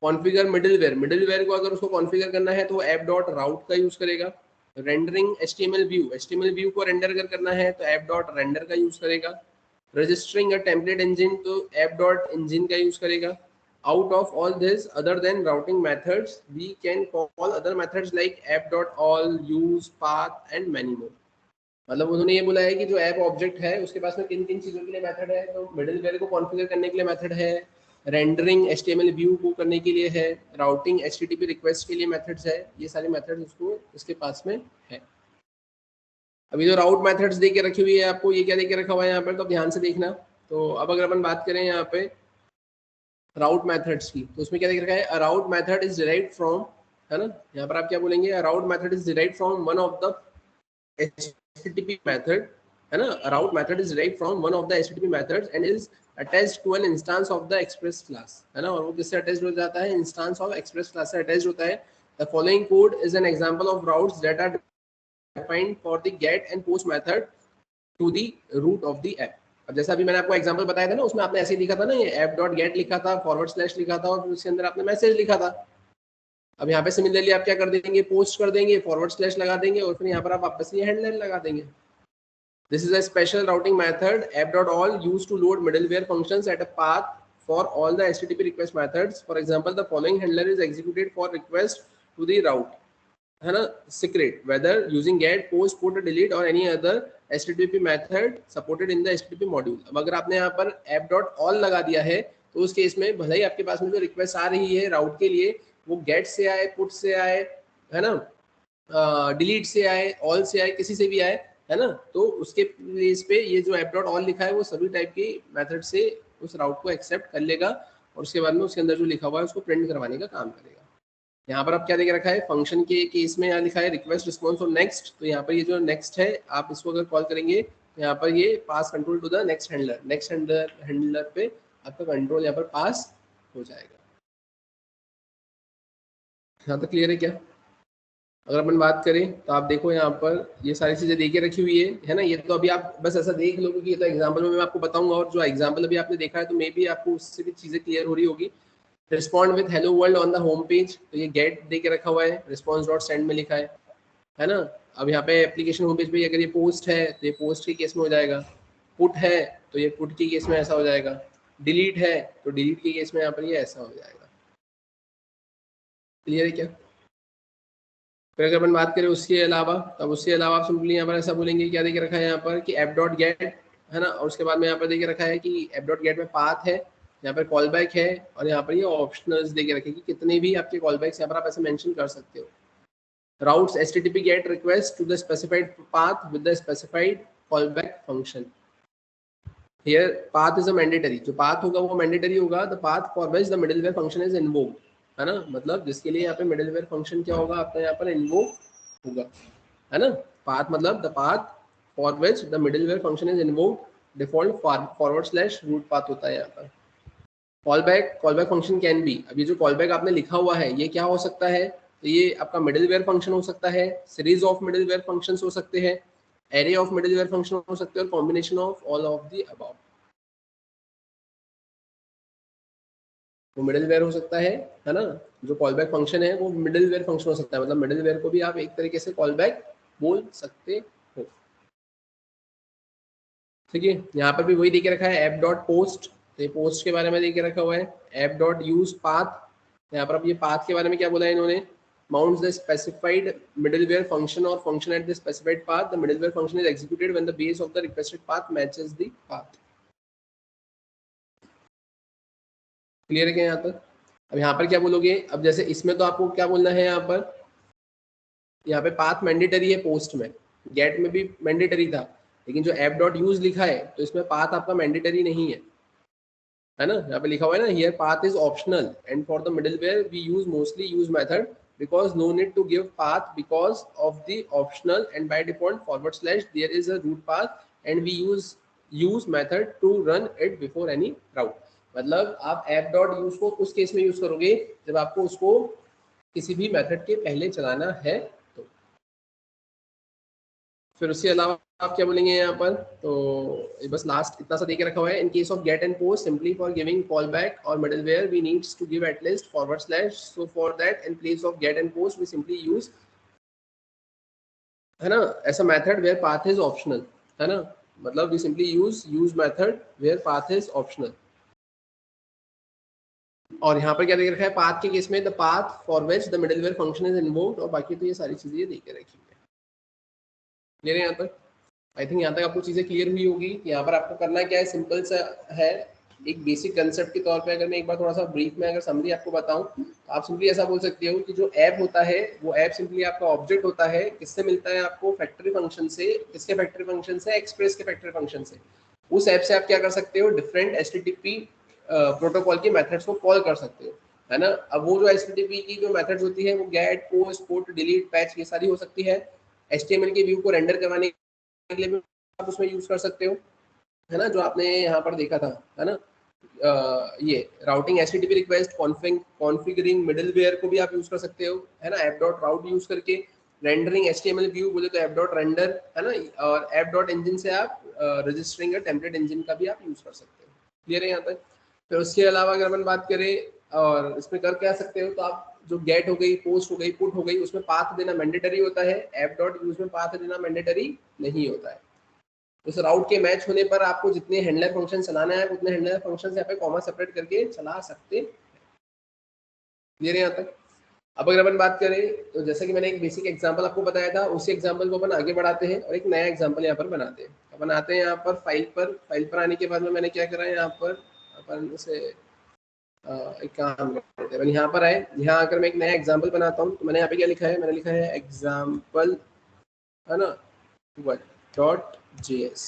कॉन्फ़िगर मिडलवेयर को अगर उसको कॉन्फ़िगर करना है तो ऐप डॉट राउट का यूज करेगा। रेंडरिंग HTML व्यू को रेंडर अगर करना है तो ऐप डॉट रेंडर का यूज करेगा। रजिस्टरिंग अ टेम्पलेट इंजन तो ऐप डॉट इंजन का यूज करेगा। Out of all this, other than routing methods, we can call other methods like app.all, use, path and many more. मतलब उन्होंने ये बोला है कि जो ऐप ऑब्जेक्ट है उसके पास में किन किन चीज़ों के लिए मेथड है, तो मिडलवेयर को कॉन्फ़िगर करने के लिए मेथड है, रेंडरिंग HTML व्यू को करने के लिए है, राउटिंग HTTP रिक्वेस्ट के लिए मेथड्स है, ये सारे मेथड्स उसको इसके पास में है। अभी जो राउट मेथड्स दे के रखी हुई है आपको, ये क्या दे के रखा हुआ है यहाँ पर, तो ध्यान से देखना। तो अब अगर अपन बात करें यहाँ पे राउट मेथड्स की, तो उसमें क्या देख रखा है, a route method is derived from, है ना, यहाँ पर आप क्या बोलेंगे, a route method is derived from one of the HTTP method, है ना, a route method is derived from one of the HTTP methods and is attached to an instance of the Express class, है ना, और वो किससे attached हो जाता है, इंस्टेंस ऑफ एक्सप्रेस क्लास से अटैच्ड होता है। The following code is an example of routes that are defined for the get and post method to the root of the app. अब जैसा अभी मैंने आपको एग्जांपल बताया था ना, उसमें आपने ऐसे ही लिखा था ना, ये app.get लिखा था, फॉरवर्ड / लिखा था और फिर उसके अंदर आपने मैसेज लिखा था। अब यहाँ पे सिमिलरली आप क्या कर देंगे, पोस्ट कर देंगे, फॉरवर्ड / लगा देंगे और फिर यहाँ पर आप वापस ये हैंडलर लगा देंगे। This is a special routing method app.all used to load middleware functions at a path for all the HTTP request methods. For example, the following handler is executed for request to the route, है ना, secret, whether using get, post, put, delete or any other HTTP method supported in the HTTP module. अब अगर आपने यहाँ पर app.all लगा दिया है तो उस केस में भले ही आपके पास में जो रिक्वेस्ट आ रही है राउट के लिए वो गेट से आए, पुट से आए, है ना, डिलीट से आए, ऑल से आए, किसी से भी आए, है ना, तो उसके प्लेस पे ये जो app.all लिखा है वो सभी टाइप के मेथड से उस राउट को एक्सेप्ट कर लेगा और उसके बाद में उसके अंदर जो लिखा हुआ है उसको प्रिंट करवाने का काम करेगा। यहाँ पर आप क्या देख रखा है, फंक्शन के केस में यहाँ लिखा है रिक्वेस्ट, रिस्पॉन्स और नेक्स्ट, तो यहाँ पर ये जो नेक्स्ट है आप इसको अगर कॉल करेंगे तो यहाँ पर ये pass control to the next handler, next handler पे आपका कंट्रोल यहाँ पर पास हो जाएगा। यहाँ तक क्लियर है क्या? अगर अपन बात करें तो आप देखो यहाँ पर ये सारी चीजें देके रखी हुई है ना, ये तो अभी आप बस ऐसा देख लो कि ये तो एग्जाम्पल में मैं आपको बताऊंगा और जो एग्जाम्पल अभी आपने देखा है तो मे भी आपको उससे भी चीजें क्लियर हो रही होगी। Respond with hello world on the home page, तो ये गेट दे के रखा हुआ है, रिस्पॉन्स डॉट सेंड में लिखा है ना। अब यहाँ पे एप्लीकेशन होम पेज पे अगर ये पोस्ट है तो ये पोस्ट के केस में हो जाएगा, पुट है तो ये पुट के केस में ऐसा हो जाएगा, डिलीट है तो डिलीट के केस में यहाँ पर ये ऐसा हो जाएगा। क्लियर है क्या? फिर अगर अपन बात करें उसके अलावा, तब उसके अलावा आप सिंपली यहाँ पर ऐसा बोलेंगे, क्या देके रखा है यहाँ पर कि app.get, है ना, और उसके बाद में यहाँ पर देके रखा है कि app.get में पाथ है, यहाँ पर कॉल बैक है और यहाँ पर ये ऑप्शनल्स देके रखे कि कितने भी आपके कॉल बैक्स यहाँ पर आप ऐसे मेंशन कर सकते हो। routes HTTP get request to the specified path with the specified callback function. Here path is a mandatory, जो path होगा वो mandatory होगा, the path for which the middleware function is invoked, है ना, मतलब जिसके लिए यहाँ पे middleware function क्या होगा आपका यहाँ पर invoke होगा, है ना। path मतलब the path for which the middleware function is invoked, default forward / root path होता है यहाँ पर। callback function can be, अभी जो callback आपने लिखा हुआ है ये क्या हो सकता है, तो ये आपका मिडिलवेयर फंक्शन हो सकता है, सीरीज ऑफ मिडिलवेयर फंक्शंस हो सकते हैं, एरे ऑफ मिडिलवेयर फंक्शन हो सकते हैं और combination of all of the above. वो मिडिलवेयर हो सकता है ना, जो कॉलबैक फंक्शन है वो मिडिलवेयर फंक्शन हो सकता है, मतलब मिडिलवेयर को भी आप एक तरीके से कॉलबैक बोल सकते हो। ठीक है, यहाँ पर भी वही देके रखा है app.post, तो ये पोस्ट के बारे में देके रखा हुआ है। app.use path, यहाँ पर अब ये पाथ के बारे में क्या बोला है इन्होंने, mounts the specified middleware function or function at the specified path. The middleware function is executed when the base of the requested path matches the path. Clear है क्या यहाँ तक? अब यहाँ पर क्या बोलोगे, अब जैसे इसमें तो आपको क्या बोलना है, यहाँ पे पाथ मैंडेटरी है, पोस्ट में, गेट में भी मैंडेटरी था, लेकिन जो app.use लिखा है तो इसमें पाथ आपका मैंडेटरी नहीं है ना, यहाँ पे लिखा हुआ है ना, here path is optional and for the middleware we use mostly use method because no need to give path because of the optional and by default / there is a root path and we use method to run it before any route। मतलब आप app.use को उस case में use करोगे जब आपको उसको किसी भी मेथड के पहले चलाना है तो। फिर उसके अलावा आप क्या बोलेंगे यहाँ पर, तो बस लास्ट इतना सा देके रखा हुआ है, in case of get and post simply for giving call back और middleware we needs to give at least /, so for that in place of get and post we simply use, है ना, ऐसा method where path is optional, है ना, मतलब we simply use method where path is optional. और यहाँ पर क्या देख रखा है, पाथ के केस में the path for which the middleware function is invoked, और बाकी तो ये सारी चीजें देके रखी है। क्लियर है यहाँ तक? आई थिंक यहाँ तक आपको चीज़ें क्लियर हुई होगी। यहाँ पर आपको करना क्या है, सिंपल सा है, एक बेसिक कंसेप्ट के तौर पे अगर मैं एक बार थोड़ा सा ब्रीफ में अगर समरी आपको बताऊं तो आप सिंपली ऐसा बोल सकते हो कि जो ऐप होता है वो ऐप सिंपली आपका ऑब्जेक्ट होता है, किससे मिलता है आपको, फैक्ट्री फंक्शन से। किसके फैक्ट्री फंक्शन से? एक्सप्रेस के फैक्ट्री फंक्शन से। उस ऐप से आप क्या कर सकते हो, डिफरेंट HTTP प्रोटोकॉल की मेथड्स को कॉल कर सकते हो, है ना। अब वो जो HTTP की जो मेथड्स होती है वो get, post, put, delete, patch ये सारी हो सकती है। HTML के व्यू को रेंडर करवाने के लिए भी आप उसमें यूज कर सकते हो, है ना, जो आपने यहाँ पर देखा था, है ना। ये routing HTTP request, configuring middleware को भी आप यूज कर सकते हो, है ना। ऐप डॉट राउट यूज करके रेंडरिंग HTML व्यू बोले तो ऐप डॉट रेंडर, है ना। और ऐप डॉट इंजन से आप रजिस्टरिंग या टेम्पलेट इंजन का भी आप यूज कर सकते हो। क्लियर है यहाँ तक। फिर उसके अलावा अगर अपन बात करें और इसमें कर क्या सकते हो, तो आप जो गेट हो गई, पोस्ट हो गई, पुट हो गई, उसमें पाथ देना मैंडेटरी होता है। ऐप डॉट यूज में पाथ देना मैंडेटरी नहीं होता है। उस राउट के मैच होने पर आपको जितने हैंडलर फंक्शन चलाना है उतने हैंडलर फंक्शन यहाँ पे कॉमा सेपरेट करके चला सकते। क्लियर है यहाँ तक। अब अगर अपन बात करें तो जैसे कि मैंने एक बेसिक एग्जांपल आपको बताया था, उसी एग्जांपल को अपन आगे बढ़ाते हैं और एक नया एग्जांपल यहाँ पर बनाते हैं। अपन आते हैं यहाँ पर फाइल पर आने के बाद में मैंने क्या करा है, यहाँ पर अपन से एक काम करते हैं। यहाँ पर आए, यहाँ आकर मैं एक नया एग्जाम्पल बनाता हूँ। तो मैंने यहाँ पे क्या लिखा है, मैंने लिखा है एग्जाम्पल, है ना, .js।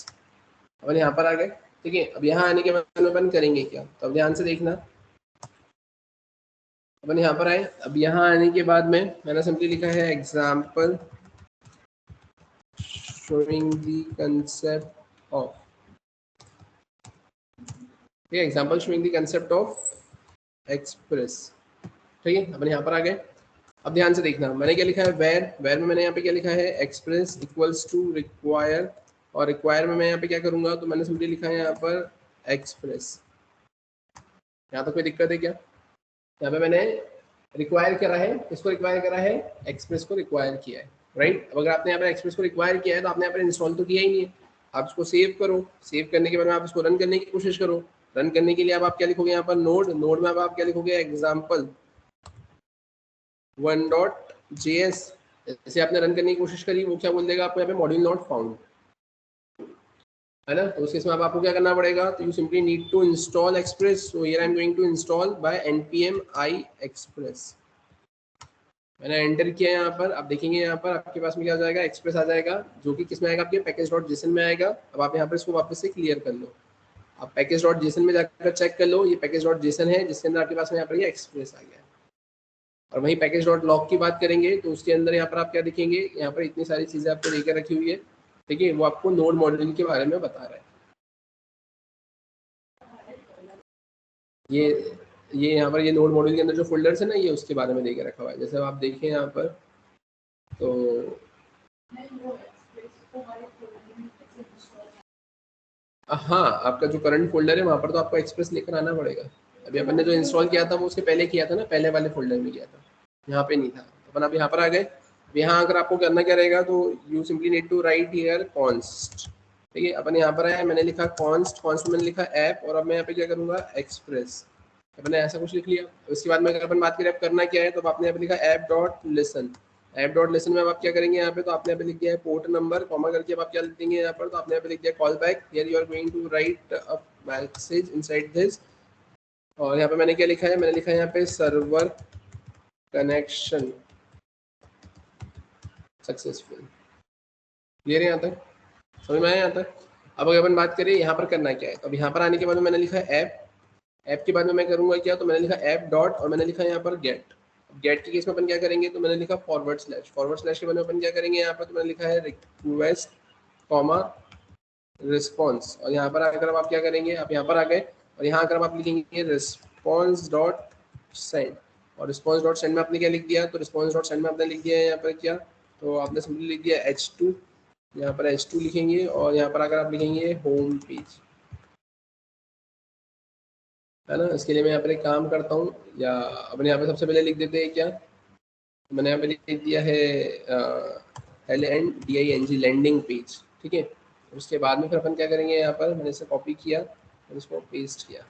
अपन यहाँ पर आ गए, ठीक है। अब यहाँ आने के बाद में अपन करेंगे क्या, तो अब ध्यान से देखना। अपन यहाँ पर आए, अब यहाँ आने के बाद में मैंने सिंपली लिखा है example showing the concept of, ठीक है, example showing the concept of express, ठीक है। अपन यहाँ पर आ गए। अब ध्यान से देखना, मैंने क्या लिखा है, वेर में मैंने यहाँ पे क्या लिखा है, एक्सप्रेस इक्वल्स टू रिक्वायर, और रिक्वायर में मैं यहाँ पे क्या करूंगा, तो मैंने सिंपली लिखा है यहाँ पर एक्सप्रेस। यहाँ तो कोई दिक्कत है क्या, यहाँ पे मैंने रिक्वायर करा है, किसको रिक्वायर करा है, एक्सप्रेस को रिक्वायर किया है, राइट। अब अगर आपने यहाँ पर एक्सप्रेस को रिक्वायर किया है तो आपने यहाँ पर इंस्टॉल तो किया ही नहीं है। आप इसको सेव करो, सेव करने के बाद में आप इसको रन करने की कोशिश करो। रन करने के लिए अब आप क्या लिखोगे यहाँ पर, नोड में अब आप क्या लिखोगे, एग्जाम्पल 1.js। जैसे आपने रन करने की कोशिश करी, वो क्या बोल देगा आपको, यहाँ पे मॉड्यूल नॉट फाउंड, है ना। तो उस केस में अब आपको क्या करना पड़ेगा, तो you simply need to install express. So here I am going to install by npm i express। मैंने एंटर किया यहाँ पर। अब देखेंगे यहाँ पर आपके पास में क्या आ जाएगा, एक्सप्रेस आ जाएगा, जो कि किस में आएगा, आपके पैकेज.json में आएगा। अब आप यहाँ पर इसको वापस से क्लियर कर लो। आप पैकेज.json में जाकर चेक कर लो, ये पैकेज.json है जिसके अंदर आपके पास में यहाँ पर ये एक्सप्रेस आ गया। और वहीं पैकेज डॉट लॉग की बात करेंगे तो उसके अंदर यहाँ पर आप क्या दिखेंगे, यहाँ पर इतनी सारी चीजें आपको लेकर रखी हुई है, ठीक है। वो आपको नोड मॉड्यूल के बारे में बता रहा है। ये यहाँ पर ये नोड मॉड्यूल के अंदर जो फोल्डर्स है ना, ये उसके बारे में देकर रखा हुआ है। जैसे आप देखें यहाँ पर, तो हाँ, आपका जो करंट फोल्डर है वहाँ पर तो आपको एक्सप्रेस लेकर आना पड़ेगा। अभी अपन ने जो इंस्टॉल किया था वो उसके पहले किया था ना, पहले वाले फोल्डर में किया था, यहाँ पे नहीं था। अपन अब यहाँ पर आ गए। यहाँ अगर आपको करना क्या रहेगा, तो you simply need to write here const, ठीक है। अपन यहाँ पर आया, मैंने लिखा कॉन्स्ट, कॉन्स्ट में मैंने लिखा ऐप, और अब मैं यहाँ पे क्या करूँगा, एक्सप्रेस। अपन ने ऐसा कुछ लिख लिया। उसके बाद में अगर अपन बात करें अब करना क्या है, तो आपने यहाँ पे लिखा app dot listen. App dot listen में अब आप क्या करेंगे, यहाँ पे तो आपने यहाँ पे लिख दिया है पोर्ट नंबर, कॉमा करके अब आप क्या लिख देंगे यहाँ पर, तो आपने यहाँ पे लिख दिया callback, here you are going to write a message inside this. और यहाँ पे मैंने क्या लिखा है, मैंने लिखा है यहाँ पे सर्वर कनेक्शन सक्सेसफुल। क्लियर है यहाँ तक, समझ में आया यहाँ तक। अब अगर अपन बात करें यहाँ पर करना क्या है, तो अब यहाँ पर आने के बाद में मैंने लिखा है ऐप, ऐप के बाद में मैं करूँगा क्या, तो मैंने लिखा ऐप डॉट, और मैंने लिखा यहाँ पर गेट। गेट के केस में अपन क्या करेंगे, तो मैंने लिखा फॉरवर्ड स्लैश के बाद में अपन क्या करेंगे यहाँ पर, तो मैंने लिखा है रिक्वेस्ट कॉमा रिस्पॉन्स। और यहाँ पर आकर आप क्या करेंगे, आप यहाँ पर आ गए और यहाँ आकर आप लिखेंगे रिस्पॉन्स डॉट सेंड। और रिस्पॉन्स डॉट सेंड में आपने क्या लिख दिया, तो रिस्पॉन्स डॉट सेंड में आपने लिख दिया है यहाँ पर क्या, तो आपने सिंपली लिख दिया h2। यहाँ पर h2 लिखेंगे और यहाँ पर आकर आप लिखेंगे होम पेज, है ना। इसके लिए मैं यहाँ पर एक काम करता हूँ, या अपने यहाँ पे सबसे पहले लिख देते हैं क्या, मैंने यहाँ पे लिख दिया है LNDING लैंडिंग पेज, ठीक है। उसके बाद में फिर अपन क्या करेंगे, यहाँ पर मैंने इसे कॉपी किया और इसको पेस्ट किया।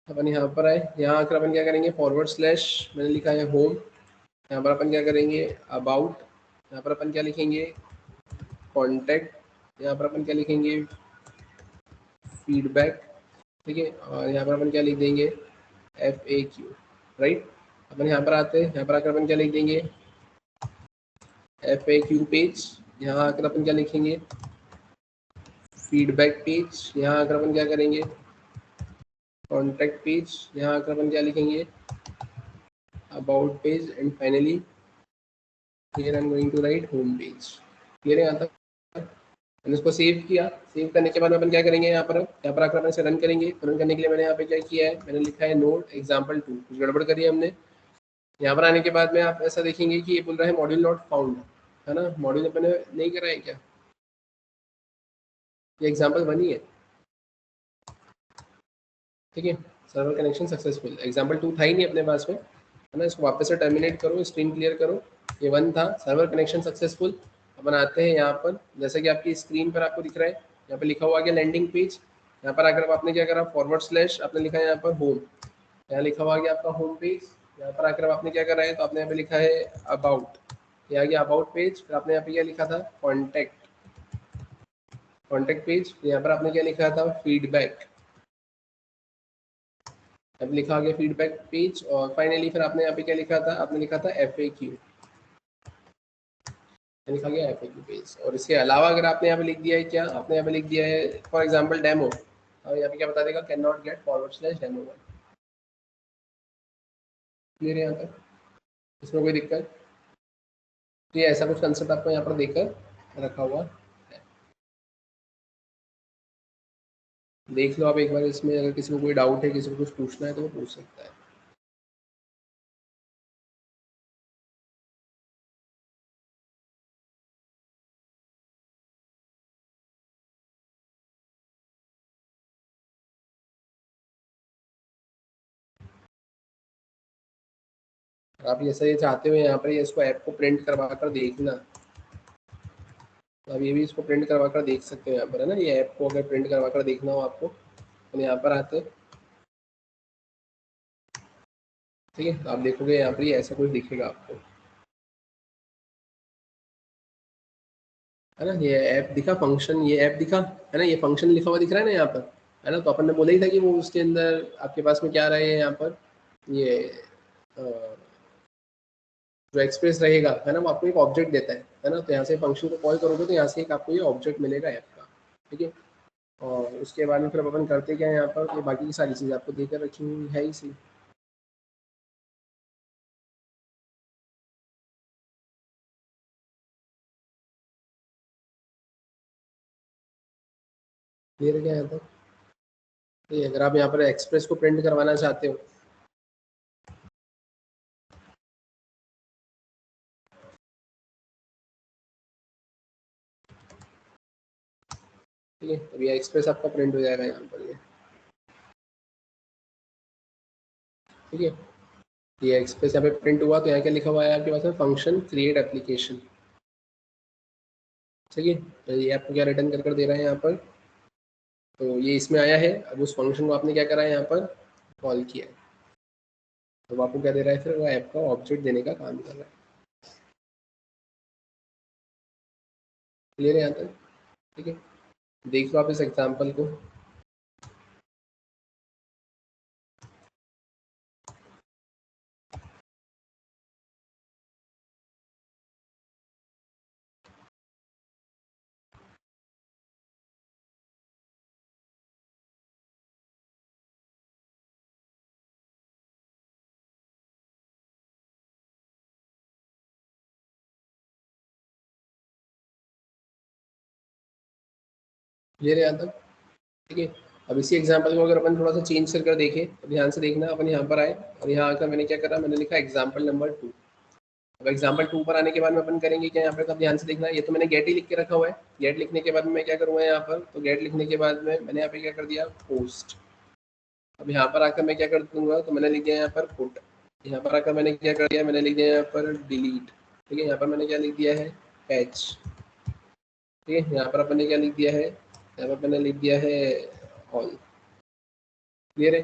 अपन यहाँ पर आए, यहाँ आकर अपन क्या करेंगे, फॉरवर्ड स्लैश मैंने लिखा है होम, यहाँ पर अपन क्या करेंगे अबाउट, यहाँ पर अपन क्या लिखेंगे कॉन्टैक्ट, यहाँ पर अपन क्या लिखेंगे फीडबैक, ठीक है। और यहाँ पर अपन क्या लिख देंगे FAQ, राइट। अपन यहाँ पर आते हैं, यहाँ पर आकर अपन क्या लिख देंगे FAQ पेज, यहाँ आकर अपन क्या लिखेंगे फीडबैक पेज, यहाँ आकर अपन क्या करेंगे कॉन्टैक्ट पेज, यहाँ आकर अपन क्या लिखेंगे, about page, and finally here I am going to write home page. Clear है यहाँ तक? मैंने इसको सेव किया। सेव करने के बाद अपन क्या करेंगे, यहाँ पर आकर अपन इसे रन करेंगे। रन करने के लिए मैंने यहाँ पे क्या किया है, मैंने लिखा है नोट एग्जाम्पल 2। कुछ गड़बड़ करी है हमने। यहाँ पर आने के बाद में आप ऐसा देखेंगे कि ये बोल रहा है मॉड्यूल नॉट फाउंड, है ना। मॉड्यूल अपन ने नहीं करा है क्या, ये एग्जाम्पल 1 ही है, ठीक है। सर्वर कनेक्शन सक्सेसफुल, एग्जाम्पल 2 था ही नहीं अपने पास में, है ना। इसको वापस से टर्मिनेट करो, स्क्रीन क्लियर करो। ये 1 था, सर्वर कनेक्शन सक्सेसफुल। अपन आते हैं यहाँ पर, जैसा कि आपकी स्क्रीन पर आपको दिख रहा है, यहाँ पर लिखा हुआ गया लैंडिंग पेज। यहाँ पर आकर आपने क्या करा, फॉरवर्ड स्लैश आपने लिखा है यहाँ पर होम, यहाँ लिखा हुआ गया आपका होम पेज। यहाँ पर आकर आपने क्या करा है, तो आपने यहाँ पे लिखा है अबाउट, यहाँ गया अबाउट पेज। फिर आपने यहाँ पे क्या लिखा था, कॉन्टैक्ट, कॉन्टैक्ट पेज। यहाँ पर आपने क्या लिखा था, फीडबैक, अब लिखा गया फीडबैक पेज। और फाइनली फिर आपने यहाँ पे क्या लिखा था, आपने लिखा था FAQ, लिखा गया FAQ पेज। और इसके अलावा अगर आपने यहाँ पे लिख दिया है क्या, आपने यहाँ पे लिख दिया है फॉर एग्जांपल डेमो, और यहाँ पे क्या बता देगा, can not gate forward slash demo 1। Clear है यहाँ तक, इसमें कोई दिक्कत? तो ये ऐसा कुछ कंसेप्ट आपको यहाँ पर देकर रखा हुआ है, देख लो आप एक बार इसमें। अगर किसी को कोई डाउट है, किसी को कुछ पूछना है तो वो पूछ सकता है। आप ऐसा ये चाहते हो यहाँ पर इसको ऐप को प्रिंट करवा कर देखना, तो आप ये भी इसको प्रिंट करवा कर देख सकते हो यहाँ पर, है ना। ये ऐप को अगर प्रिंट करवा कर देखना हो आपको, तो यहाँ पर आते, ठीक है। तो आप देखोगे यहाँ पर ये ऐसा कुछ दिखेगा आपको, है ना। ये ऐप दिखा, फंक्शन, ये ऐप दिखा, है ना। ये फंक्शन लिखा हुआ दिख रहा है ना यहाँ पर, है ना। तो अपन ने बोला ही था कि वो उसके अंदर आपके पास में क्या रहे हैं यहाँ पर, ये जो एक्सप्रेस रहेगा, है ना, वो आपको एक ऑब्जेक्ट देता है ना। तो यहाँ से फंक्शन को कॉल करोगे तो यहाँ से एक आपको ये ऑब्जेक्ट मिलेगा ऐप का, ठीक है। और उसके बाद में फिर अपन करते क्या है यहाँ पर, ये बाकी की सारी चीज़ें आपको देकर रखी हुई है ही सी। क्लियर है क्या यहाँ तक? तो अगर आप यहाँ पर एक्सप्रेस को प्रिंट करवाना चाहते हो, ठीक है, तो ये एक्सप्रेस आपका प्रिंट हो जाएगा यहाँ पर, ये ठीक है। ये एक्सप्रेस यहाँ पे प्रिंट हुआ, तो यहाँ क्या लिखा हुआ है आपके पास में, फंक्शन क्रिएट एप्लीकेशन, ठीक है। तो ये आपको क्या रिटर्न कर दे रहा है यहाँ पर, तो ये इसमें आया है। अब उस फंक्शन को आपने क्या करा है यहाँ पर, कॉल किया है, तो वो आपको क्या दे रहा है, फिर वो ऐप का ऑब्जेक्ट देने का काम कर रहा है। क्लियर है यहाँ तक? ठीक है, देख लो आप इस एग्जाम्पल को। क्लियर है यहाँ तक? ठीक है। अब इसी एग्जाम्पल को अगर अपन थोड़ा सा चेंज कर देखें, तो ध्यान से देखना। अपन यहाँ पर आए और यहाँ आकर मैंने क्या करा, मैंने लिखा एग्जाम्पल नंबर 2। अब एग्जाम्पल 2 पर आने के बाद में अपन करेंगे क्या यहाँ पर, तब ध्यान से देखना। ये तो मैंने गेट ही लिख के रखा हुआ है। गेट लिखने के बाद में मैं क्या करूँगा यहाँ पर, तो गेट लिखने के बाद में मैंने यहाँ पे क्या कर दिया, पोस्ट। अब यहाँ पर आकर मैं क्या कर दूंगा, तो मैंने लिख दिया यहाँ पर पुट। यहाँ पर आकर मैंने क्या कर दिया, मैंने लिख दिया यहाँ पर डिलीट, ठीक है। यहाँ पर मैंने क्या लिख दिया है, पैच, ठीक है। यहाँ पर अपन ने क्या लिख दिया है, यहाँ पर मैंने लिख दिया है ऑल। क्लियर है?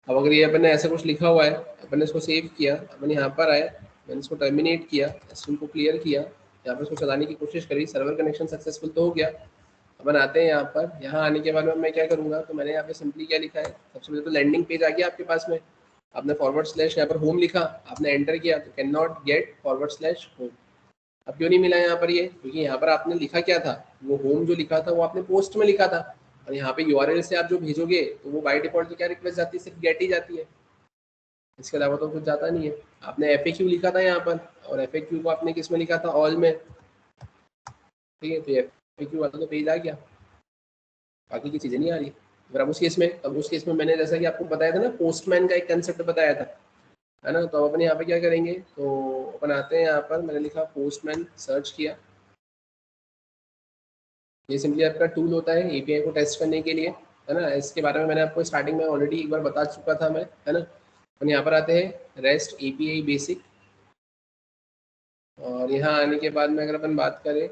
अब अगर ये अपन ने ऐसा कुछ लिखा हुआ है, अपन ने इसको सेव किया, अपन यहाँ पर आए, मैंने इसको टर्मिनेट किया, स्ट्रीम को क्लियर किया, यहाँ पर इसको चलाने की कोशिश करी, सर्वर कनेक्शन सक्सेसफुल तो हो गया। अपन आते हैं यहाँ पर, यहाँ आने के बाद में मैं क्या करूँगा, तो मैंने यहाँ पे सिंपली क्या लिखा है, सबसे पहले तो लैंडिंग पेज आ गया आपके पास में। आपने फॉरवर्ड स्लैश यहाँ पर होम लिखा, आपने एंटर किया, तो can not gate forward slash home. अब क्यों नहीं मिला यहाँ पर ये, क्योंकि यहाँ पर आपने लिखा क्या था, वो होम जो लिखा था वो आपने पोस्ट में लिखा था, और यहाँ पे URL से आप जो भेजोगे तो वो बाय डिफॉल्ट तो क्या रिक्वेस्ट जाती है, सिर्फ गेट ही जाती है, इसके अलावा तो कुछ जाता नहीं है। आपने FAQ लिखा था यहाँ पर, और FAQ को आपने किस में लिखा था, ऑल में, ठीक है, तो FAQ वाला तो पेज आ गया, बाकी की चीज़ें नहीं आ रही। अगर अब उस केस में मैंने जैसा कि आपको बताया था ना, पोस्टमैन का एक कंसेप्ट बताया था, है ना, तो अपन यहाँ पे क्या करेंगे, तो अपन आते हैं यहाँ पर, मैंने लिखा पोस्टमैन, सर्च किया, ये सिंपली आपका टूल होता है API को टेस्ट करने के लिए, है ना, इसके बारे में मैंने आपको स्टार्टिंग में ऑलरेडी एक बार बता चुका था मैं, है ना। अपन यहाँ पर आते हैं रेस्ट API बेसिक, और यहाँ आने के बाद में अगर अपन बात करें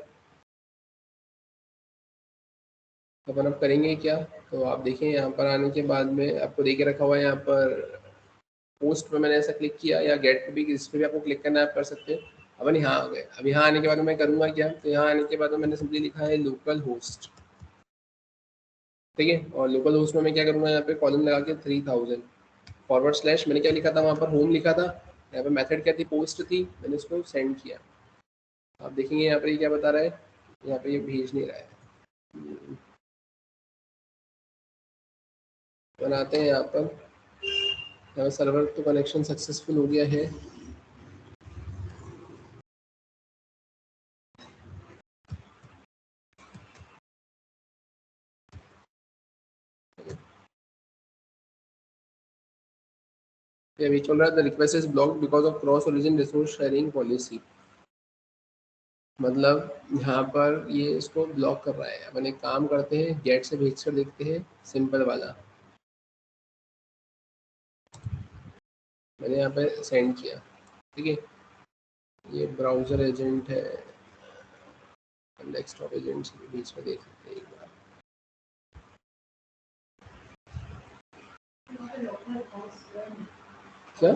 तो अपन अब करेंगे क्या, तो आप देखें यहाँ पर आने के बाद में आपको दे के रखा हुआ है यहाँ पर पोस्ट पे, मैंने ऐसा क्लिक किया, या गेट पे भी, इस पे भी आपको क्लिक करना है, आप कर सकते हैं। अपन यहाँ आ गए, अब यहाँ आने के बाद मैं करूँगा क्या, तो यहाँ आने के बाद मैंने सिंपली लिखा है लोकल होस्ट, ठीक है, और लोकल होस्ट में मैं क्या करूँगा, यहाँ पे कॉलम लगा के 3000 फॉरवर्ड स्लैश, मैंने क्या लिखा था वहाँ पर, होम लिखा था, यहाँ पे मेथड क्या थी, पोस्ट थी, मैंने उसको सेंड किया। आप देखेंगे यहाँ पर ये क्या बता रहा है, यहाँ पे ये भेज नहीं रहा है। बनाते हैं यहाँ पर, सर्वर तो कनेक्शन सक्सेसफुल हो गया है, ये अभी चल रहा है, the request is blocked because of cross origin resource sharing policy, मतलब यहाँ पर ये इसको ब्लॉक कर रहा है। अपन एक काम करते हैं, गेट से भेज कर देखते हैं, सिंपल वाला मैंने यहाँ पे सेंड किया, ठीक है, ये ब्राउजर एजेंट है, डेस्कटॉप एजेंट से बीच में देख सकते हैं एक बार। क्या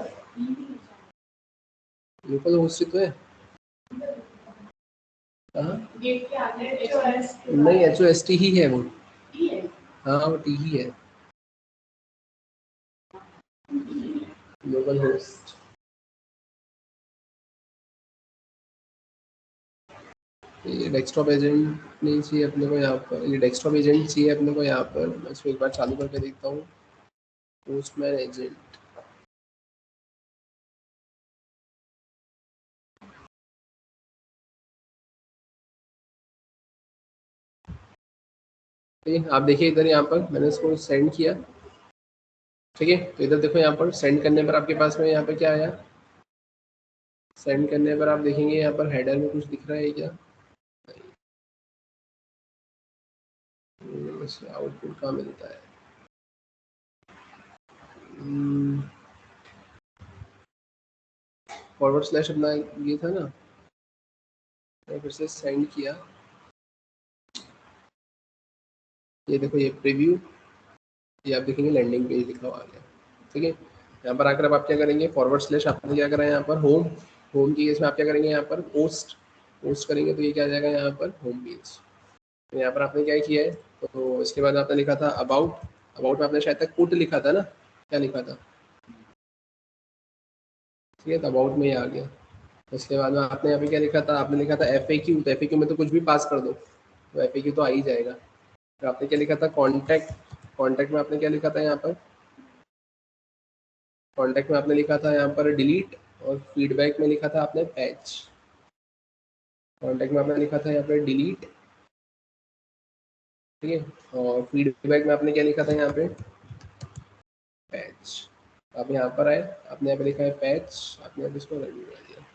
लोकल होस्ट तो है, हाँ नहीं, HOST ही है वो, हाँ वो T ही है, लोकल होस्ट। ये डेस्कटॉप एजेंट नहीं चाहिए अपने को यहाँ पर, ये डेस्कटॉप एजेंट चाहिए अपने को यहाँ पर, मैं इसको एक बार चालू करके देखता हूँ, पोस्टमैन एजेंट, ठीक है, आप देखिए इधर यहाँ पर मैंने इसको सेंड किया, ठीक है, तो इधर देखो यहाँ पर सेंड करने पर आपके पास में यहाँ पर क्या आया, सेंड करने पर आप देखेंगे यहाँ पर हेडर में कुछ दिख रहा है क्या, आउटपुट कहाँ मिलता है, फॉरवर्ड स्लैश अपना ये था ना, मैं फिर से सेंड किया, ये देखो ये प्रीव्यू, ये आप देखेंगे लैंडिंग पेज लिखा हुआ आ गया, ठीक है। यहाँ पर आकर अब आप क्या करेंगे, फॉरवर्ड स्लैश आपने क्या करा है यहाँ पर, होम, होम की केस में आप क्या करेंगे यहाँ पर, पोस्ट, पोस्ट करेंगे तो ये क्या आ जाएगा यहाँ पर, होम पेज। तो यहाँ पर आपने क्या किया है, तो इसके बाद आपने लिखा था अबाउट, अबाउट में आपने शायद तक पुट लिखा था ना, क्या लिखा था, ठीक है, तो अबाउट में ही आ गया। उसके बाद में आपने यहाँ पे क्या लिखा था, आपने लिखा था FAQ, तो FAQ में तो कुछ भी पास कर दो तो FAQ तो आ ही जाएगा। तो आपने क्या लिखा था, कॉन्टैक्ट, कॉन्टैक्ट में आपने क्या लिखा था यहाँ पर, कॉन्टैक्ट में आपने लिखा था यहाँ पर डिलीट, और फीडबैक में लिखा था आपने पैच, कॉन्टैक्ट में आपने लिखा था यहाँ पर डिलीट, ठीक है, और फीडबैक में आपने क्या लिखा था यहाँ पे, पैच। आप यहाँ पर आए, आपने यहाँ पे लिखा है पैच, आपने यहाँ पे इसको रन कर दिया,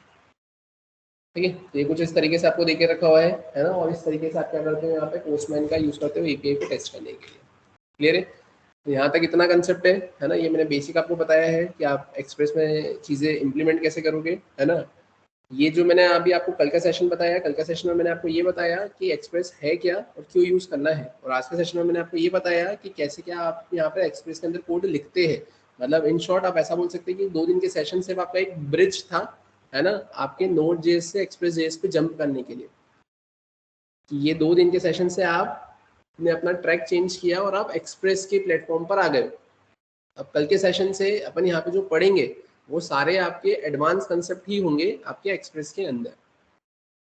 ठीक है। तो ये कुछ इस तरीके से आपको देके रखा हुआ है ना, और इस तरीके से आप क्या करते हो यहाँ पे, पोस्टमैन का यूज़ करते हो API को टेस्ट करने के लिए, क्लियर है। तो यहाँ तक इतना कंसेप्ट है ना, ये मैंने बेसिक आपको बताया है कि आप एक्सप्रेस में चीज़ें इंप्लीमेंट कैसे करोगे, है ना। ये जो मैंने अभी आपको कल का सेशन बताया, कल का सेशन में मैंने आपको ये बताया कि एक्सप्रेस है क्या और क्यों यूज़ करना है, और आज के सेशन में मैंने आपको ये बताया कि कैसे क्या आप यहाँ पर एक्सप्रेस के अंदर कोड लिखते हैं। मतलब इन शॉर्ट आप ऐसा बोल सकते हैं कि 2 दिन के सेशन सिर्फ आपका एक ब्रिज था, है ना, आपके नोड जेएस से एक्सप्रेस जेएस पे जंप करने के लिए। ये 2 दिन के सेशन से आपने अपना ट्रैक चेंज किया और आप एक्सप्रेस के प्लेटफॉर्म पर आ गए। अब कल के सेशन से अपन यहाँ पे जो पढ़ेंगे वो सारे आपके एडवांस कंसेप्ट ही होंगे आपके एक्सप्रेस के अंदर।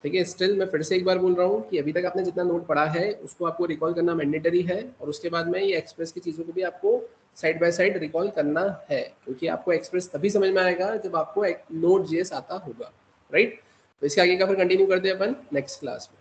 ठीक है। स्टिल मैं फिर से एक बार बोल रहा हूँ कि अभी तक आपने जितना नोट पढ़ा है उसको आपको रिकॉल करना मैंडेटरी है, और उसके बाद में ये एक्सप्रेस की चीज़ों को भी आपको साइड बाय साइड रिकॉल करना है, क्योंकि आपको एक्सप्रेस तभी समझ में आएगा जब आपको एक नोड जेएस आता होगा, राइट। तो इसके आगे का फिर कंटिन्यू करते हैं अपन नेक्स्ट क्लास में।